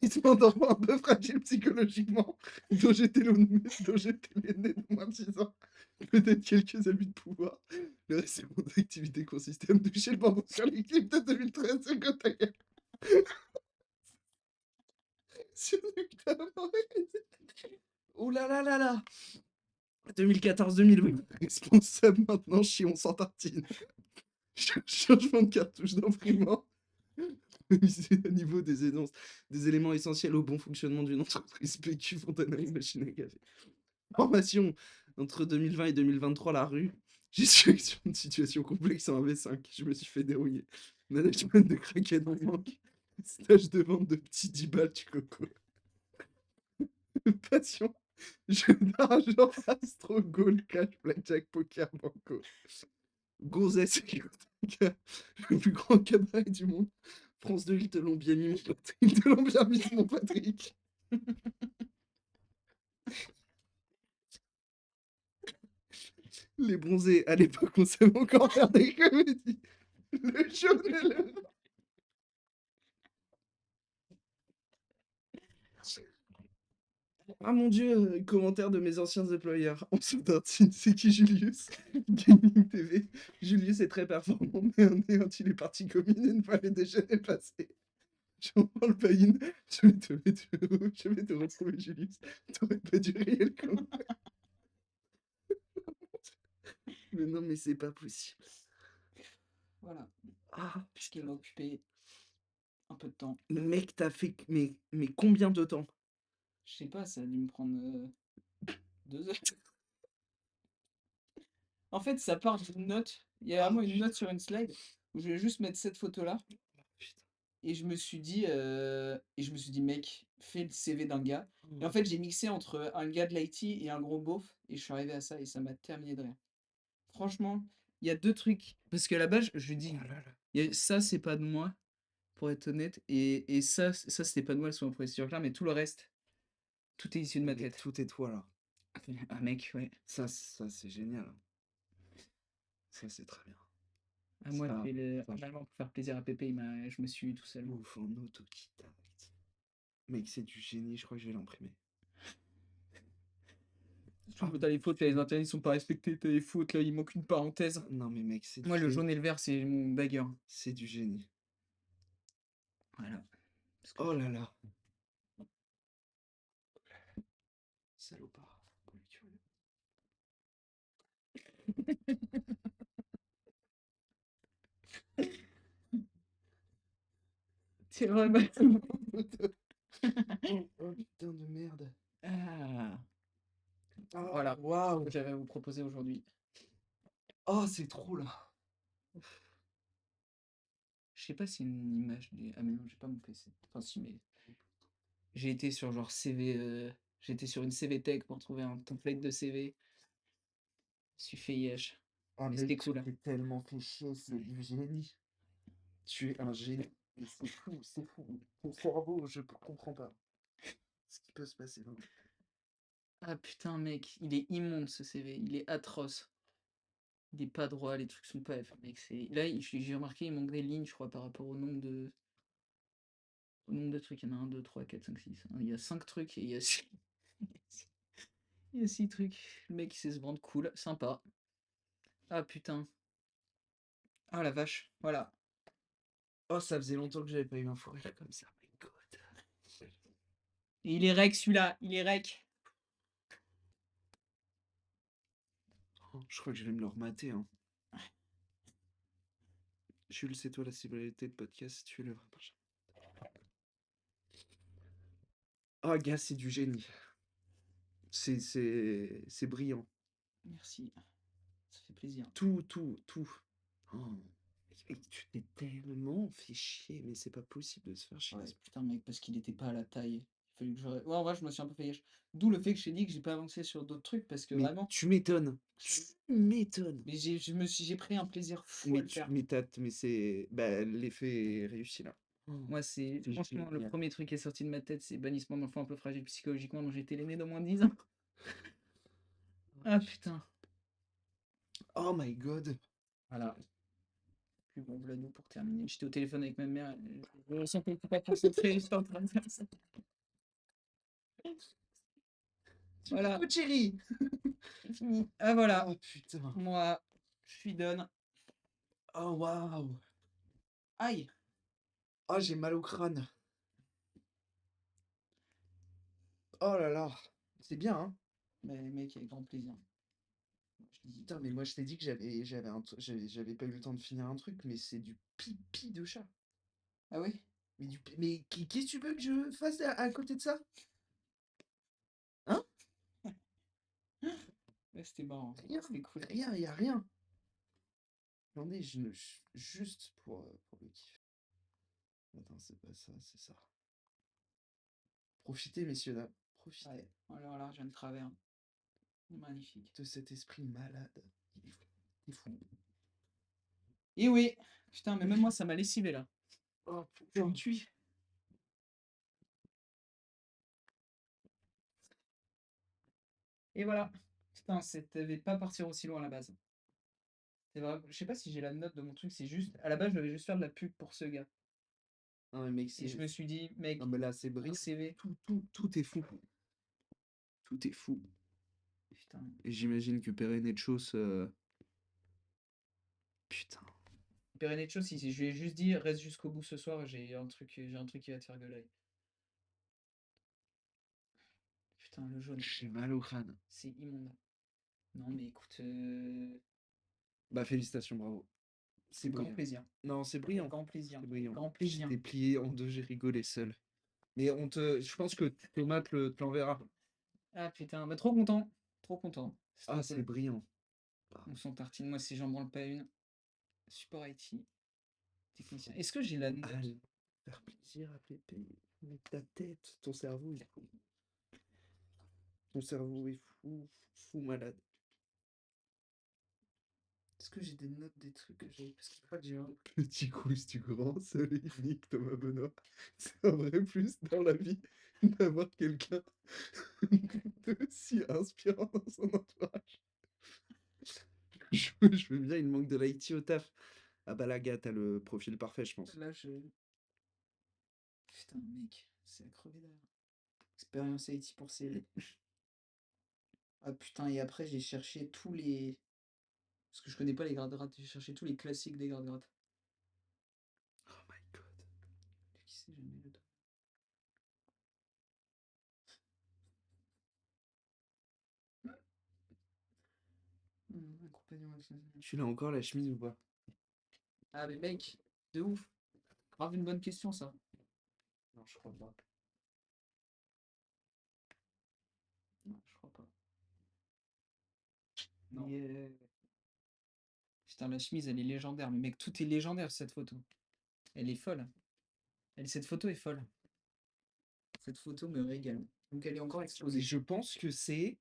Histoire d'enfant un peu fragile psychologiquement, dont j'étais l'aîné de moins de 6 ans. Peut-être quelques abus de pouvoir. Le reste de mon activité consistait à me toucher le bambou sur les clips de 2013 sur Gotaga. Sur oh là là là là 2014-2020. Responsable maintenant, chion sans tartine. Changement de cartouche d'imprimant. C'est à niveau des éléments essentiels au bon fonctionnement d'une entreprise PQ Fontanerie Machine à café. Formation entre 2020 et 2023, la rue. Gestion de situation complexe en V5. Je me suis fait dérouiller. Management de craquettes en manque. Stage de vente de petits 10 balles du coco. Passion. Jeu d'argent, astro, goal, cash, blackjack, poker, banco. Gonzesse et Yotaga, le plus grand cabaret du monde. France 2, ils te l'ont bien mis, mon Patrick. Ils te l'ont bien mis, mon Patrick. Les bronzés, à l'époque, on savait encore faire des comédies. Le jaune et le... Ah mon dieu, commentaire de mes anciens employeurs. On se tartine, c'est qui Julius? Gaming TV. Julius est très performant, mais il est parti commune une fois les déjeuners passés. J'en parle pas une. Je vais te retrouver, Julius. T'aurais pas dû rire le con. Mais non, mais c'est pas possible. Voilà, Ah, ce qui m'a occupé un peu de temps. mec, t'as fait... Mais combien de temps? Je sais pas, ça a dû me prendre 2 heures. En fait, ça part d'une note. Il y a vraiment une note sur une slide où je vais juste mettre cette photo-là. Putain. Et je me suis dit, mec, fais le CV d'un gars. Et en fait, j'ai mixé entre un gars de l'IT et un gros beauf. Et je suis arrivé à ça et ça m'a terminé de rire. Franchement, il y a 2 trucs. Parce qu'à la base, je lui dis, Oh là là. ça, c'est pas de moi, pour être honnête. Et ça, c'était pas de moi, sur mon procédure claire, mais tout le reste, tout est issu de ma Mais tête. tout est toi, là. Ah, mec, ouais. Ça c'est génial. Ça, c'est très bien. Ah, moi, Ça, finalement, pour faire plaisir à Pépé, je me suis eu tout seul. ouf, en autodidacte. Mec, c'est du génie, je crois que je vais l'imprimer. T'as les fautes, les interdits sont pas respectés, t'as les fautes, là, il manque une parenthèse. Non, mais mec, c'est du Moi, le génie. jaune et le vert, c'est mon bagueur. C'est du génie. Voilà. Parce que Oh là là. Salopard. C'est vrai, bah. Oh putain de merde. Ah, Ah, voilà, ce waouh. que j'avais à vous proposer aujourd'hui. Oh, c'est trop là. Je sais pas si une image du. Ah mais non, j'ai pas mon PC. Enfin si, mais j'ai été sur genre CV. J'étais sur une CV Tech pour trouver un template de CV. Je suis fait yesh. Oh Mais c'était mec, tu cool, hein. t'es tellement fait chier, c'est du génie. Tu es un génie. Mais c'est fou, c'est fou. Ton cerveau, je comprends pas ce qui peut se passer là. Ah putain, mec, il est immonde ce CV. Il est atroce. Il est pas droit, les trucs sont pas. Enfin, mec, c'est. Là, j'ai remarqué, il manque des lignes, je crois, par rapport au nombre de trucs. Il y en a 1, 2, 3, 4, 5, 6. Il y a 5 trucs et il y a 6. Il y a 6 trucs. Le mec, il sait se vendre cool, sympa. Ah putain. Ah la vache, voilà. Oh, ça faisait longtemps que j'avais pas eu un fou rire comme ça. My God. Et il est rec celui-là, il est rec. Oh, je crois que je vais me le remater. Hein. Jules, c'est toi la célébrité de podcast, tu es le vrai Benjamin. Oh, gars, c'est du génie. C'est brillant. Merci, ça fait plaisir. Tout, tout, tout. Oh. Mec, tu t'es tellement fait chier, mais c'est pas possible de se faire chier. Ouais, putain mec, parce qu'il était pas à la taille. Il fallait que j'aurais. Ouais, en vrai, je me suis un peu fait yesh. D'où le fait que je t'ai dit que j'ai pas avancé sur d'autres trucs parce que Mais vraiment. tu m'étonnes. Tu m'étonnes. Mais j'ai pris un plaisir fou à Mais le tu faire. mais c'est. Bah, l'effet est réussi là. Oh, Moi, c'est c'est franchement le génial. premier truc qui est sorti de ma tête, c'est bannissement d'enfants un peu fragile psychologiquement dont j'ai été l'aîné d'au moins 10 ans. Ah putain. Oh my god. Voilà. Puis bon, voilà nous pour terminer. J'étais au téléphone avec ma mère. Je sentais que j'étais pas concentré, j'étais en train de faire ça. Voilà, Oh, chérie. c'est fini. Ah voilà. Oh putain. Moi, je suis done. Oh waouh. Aïe. Oh, j'ai mal au crâne. Oh là là. C'est bien, hein. Mais mec, avec grand plaisir. Je dis, Putain, mais moi je t'ai dit que j'avais pas eu le temps de finir un truc, mais c'est du pipi de chat. ah oui? Mais qu'est-ce que tu veux que je fasse à côté de ça? Hein? Ouais, c'était marrant. Rien, C'était cool. rien, y a rien. Attendez, juste pour le kiff. Attends, c'est pas ça, c'est ça. Profitez, messieurs, dames. Profitez Ouais. Alors là, je viens de travers. Magnifique. de cet esprit malade. Il est fou. Et oui. Putain, mais même moi, ça m'a lessivé là. Oh Je me putain. tue. Et voilà. Putain, c'était pas partir aussi loin à la base. C'est vrai. Je sais pas si j'ai la note de mon truc, c'est juste. À la base, je devais juste faire de la pub pour ce gars. Non, mais mec, Et je me suis dit, mec, Non, mais là, c'est un brillant. CV. Tout est fou. Tout est fou. Putain. Et j'imagine que Perenechos. Putain. Perenetcho, si je lui ai juste dit, reste jusqu'au bout ce soir, j'ai un truc qui va te faire gueuler. Putain, le jaune. J'ai mal au crâne. C'est immonde. Non, mais écoute, Bah, félicitations, bravo. C'est grand brillant. plaisir. Non, c'est brillant. Grand plaisir. C'est brillant. Grand plaisir. J'étais plié en deux, j'ai rigolé seul. Mais je pense que Thomas te l'enverra. Ah putain, bah trop content. Trop content. C'est trop Ah, cool. c'est brillant. On s'en tartine. Moi, si j'en branle pas une. Support IT. Technicien. Est-ce que j'ai la note? Allez, faire plaisir à Pépé. Mais ta tête, ton cerveau est fou. Ton cerveau est fou, fou malade. Est-ce que j'ai des notes des trucs que j'ai? Parce que je crois que j'ai un petit quiz du grand seul et unique Thomas Benoît. C'est un vrai plus dans la vie d'avoir quelqu'un d'aussi inspirant dans son entourage. Je veux bien, il manque de l'IT au taf. Ah bah là, gars, t'as le profil parfait, je pense. Là, je. Putain, mec, c'est à crever d'ailleurs. Expérience IT pour CV. Ah putain, et après, j'ai cherché tous les. Parce que je connais pas les grades grattes, j'ai cherché tous les classiques des grades grattes. Oh my god. Qui c'est, jamais le dos. Un compagnon avec- Tu l'as encore la chemise ou pas? Ah, mais mec, de ouf. Grave une bonne question, ça. Non, je crois pas. Non, je crois pas. Non. Putain, la chemise, elle est légendaire. Mais mec, tout est légendaire, cette photo. Elle est folle. Cette photo est folle. Cette photo me régale. Donc elle est encore Et explosée. je pense que c'est.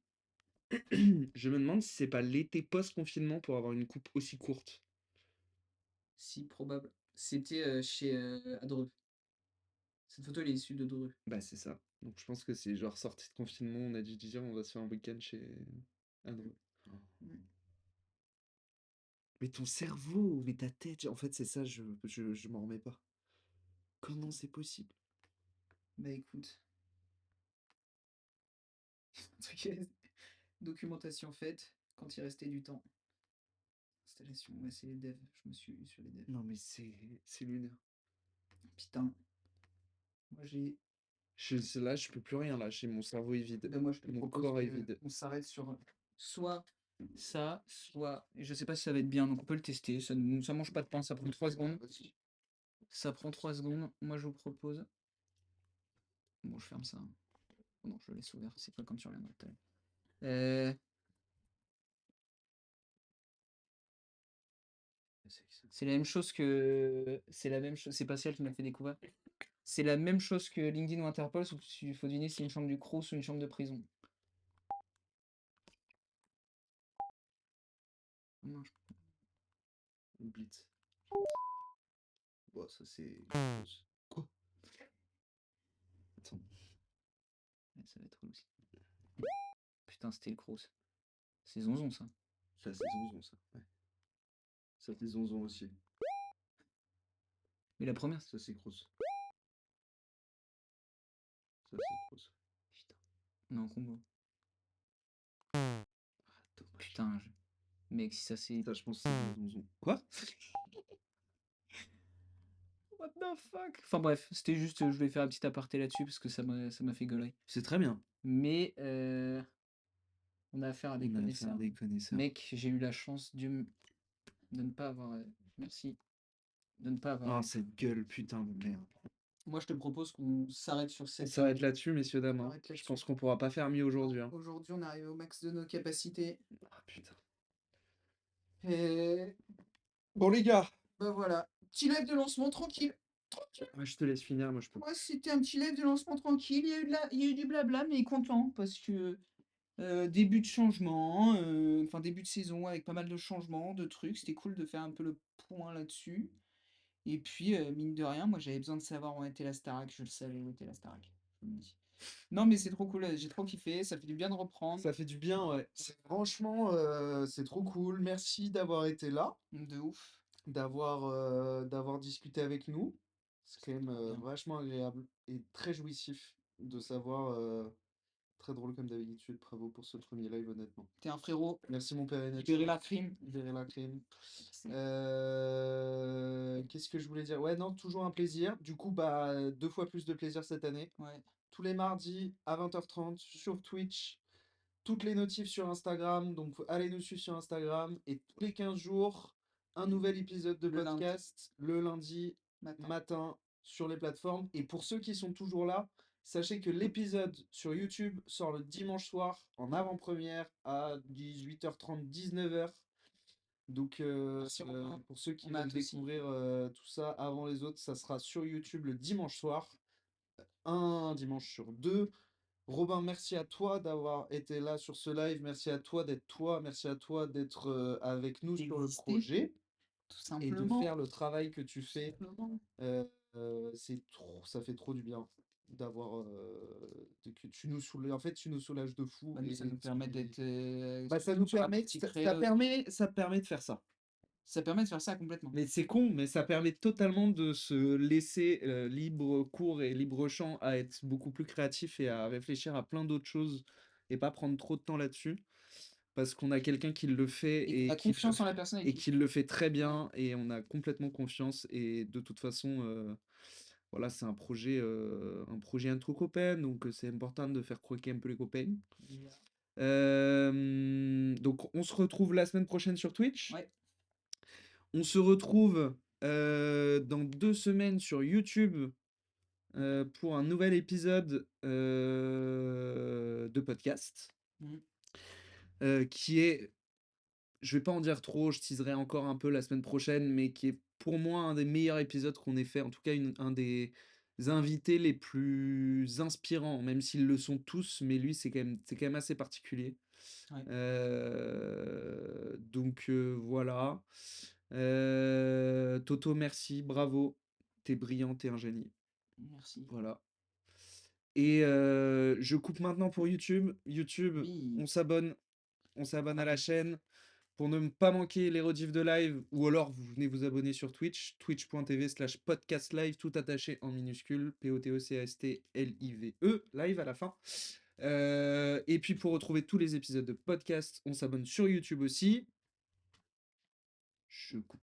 Je me demande si c'est pas l'été post-confinement pour avoir une coupe aussi courte. Si, probable. C'était chez Adreux. Cette photo, elle est issue de Dreux. Bah, c'est ça. Donc, je pense que c'est genre sortie de confinement, on a dû dire on va se faire un week-end chez Andrew. Mais ton cerveau, mais ta tête, en fait, c'est ça, je m'en remets pas. Comment c'est possible? Bah écoute. Documentation faite quand il restait du temps. Installation, ouais, c'est les devs. Je me suis sur les devs. Non, mais c'est lunaire. Putain. Moi j'ai. Là, je peux plus rien, là. Mon cerveau est vide. Bah, moi je te Mon propose corps est vide. on s'arrête sur soit ça, soit. Je sais pas si ça va être bien, donc on peut le tester. Ça mange pas de pain, ça prend 3 secondes. Ça prend 3 secondes. Moi je vous propose. Bon, je ferme ça. Oh non, je le laisse ouvert. C'est pas comme tu reviendras tout à l'heure. C'est la même chose que. C'est la même chose. C'est pas celle qui m'a fait découvrir. C'est la même chose que LinkedIn ou Interpol, sauf qu'il faut deviner si c'est une chambre du Crous ou une chambre de prison. Non, Blitz. Bon, ça c'est. Quoi? Attends. ouais, ça va être relou aussi. Putain, c'était le Crous. C'est zonzon ça. Ça c'est zonzon, ça. Ouais. Ça c'est zonzon aussi. Mais la première, Ça c'est grosse. Ça c'est grosse. putain. Non, combo. Ah, dommage. Putain, mec, si ça c'est. Ça, je pense que c'est zonzon. Quoi? What the fuck? Enfin bref, c'était juste, je voulais faire un petit aparté là-dessus parce que ça m'a fait gueuler. C'est très bien. Mais on a affaire à des On a affaire connaisseurs. à des connaisseurs. Mec, j'ai eu la chance de ne pas avoir. Merci. De ne pas avoir. Oh, cette gueule, putain de merde. Moi, je te propose qu'on s'arrête sur On cette. s'arrête là-dessus, messieurs, dames. On hein. s'arrête Je là-dessus. pense qu'on pourra pas faire mieux aujourd'hui. hein. Aujourd'hui, on arrive au max de nos capacités. Ah, putain. Et Bon, les gars. bah voilà. Petit live de lancement tranquille. Tranquille. Ouais, je te laisse finir, moi je peux. Moi, c'était un petit live de lancement tranquille. Il y a eu du blabla, mais content parce que début de changement, enfin début de saison avec pas mal de changements, de trucs. C'était cool de faire un peu le point là-dessus. Et puis, mine de rien, moi j'avais besoin de savoir où était la Starac. Je le savais où était la Starac. Je me dis. Non, mais c'est trop cool. J'ai trop kiffé. Ça fait du bien de reprendre. Ça fait du bien, ouais. Franchement, c'est trop cool. Merci d'avoir été là, De ouf. d'avoir discuté avec nous. C'est quand même Bien. vachement agréable et très jouissif de savoir. Très drôle comme d'habitude. Bravo pour ce premier live, honnêtement. T'es un frérot. Merci mon père et Libérer la crime. Libérer la crime. Merci. Qu'est-ce que je voulais dire? Ouais, non, toujours un plaisir. Du coup, bah, 2 fois plus de plaisir cette année. Ouais. Tous les mardis à 20h30 sur Twitch. Toutes les notifs sur Instagram. Donc, allez nous suivre sur Instagram. Et tous les 15 jours, un nouvel épisode de Le lundi. podcast le lundi matin sur les plateformes. Et pour ceux qui sont toujours là, sachez que l'épisode sur YouTube sort le dimanche soir en avant-première à 18h30, 19h. Donc, Merci, Romain. pour ceux qui On a veulent hâte aussi. découvrir tout ça avant les autres, ça sera sur YouTube le dimanche soir. Un dimanche sur 2. Robin, merci à toi d'avoir été là sur ce live. Merci à toi d'être toi. Merci à toi d'être avec nous sur le D'exister, projet tout et de simplement. faire le travail que tu fais. Simplement. Ça fait trop du bien d'avoir que tu nous soulages. En fait, tu nous soulages de fou. Bah, nous, ça nous permet d'être. Ça nous sur la permet, partie ça créa aussi. permet de faire ça. Ça permet de faire ça complètement. Mais c'est con, mais ça permet totalement de se laisser libre cours et libre champ à être beaucoup plus créatif et à réfléchir à plein d'autres choses et pas prendre trop de temps là-dessus. Parce qu'on a quelqu'un qui le fait Et qu'on a confiance en la personne avec et qui. qui le fait très bien et on a complètement confiance. Et de toute façon, voilà, c'est un projet entre copains, donc c'est important de faire croquer un peu les copains. Donc on se retrouve la semaine prochaine sur Twitch. Ouais. On se retrouve dans 2 semaines sur YouTube pour un nouvel épisode de podcast qui est, je vais pas en dire trop, je teaserai encore un peu la semaine prochaine, mais qui est pour moi un des meilleurs épisodes qu'on ait fait, en tout cas un des invités les plus inspirants, même s'ils le sont tous, mais lui c'est quand même assez particulier. Ouais. Donc voilà. Toto, merci, bravo, t'es brillant, t'es un génie. Merci. Voilà. Et je coupe maintenant pour YouTube. YouTube, Oui. on s'abonne à la chaîne pour ne pas manquer les rediffs de live, ou alors vous venez vous abonner sur Twitch, twitch.tv/podcastlive, tout attaché en minuscule, POTOCASTLIVE, live à la fin. Et puis pour retrouver tous les épisodes de podcast, on s'abonne sur YouTube aussi. Je coupe.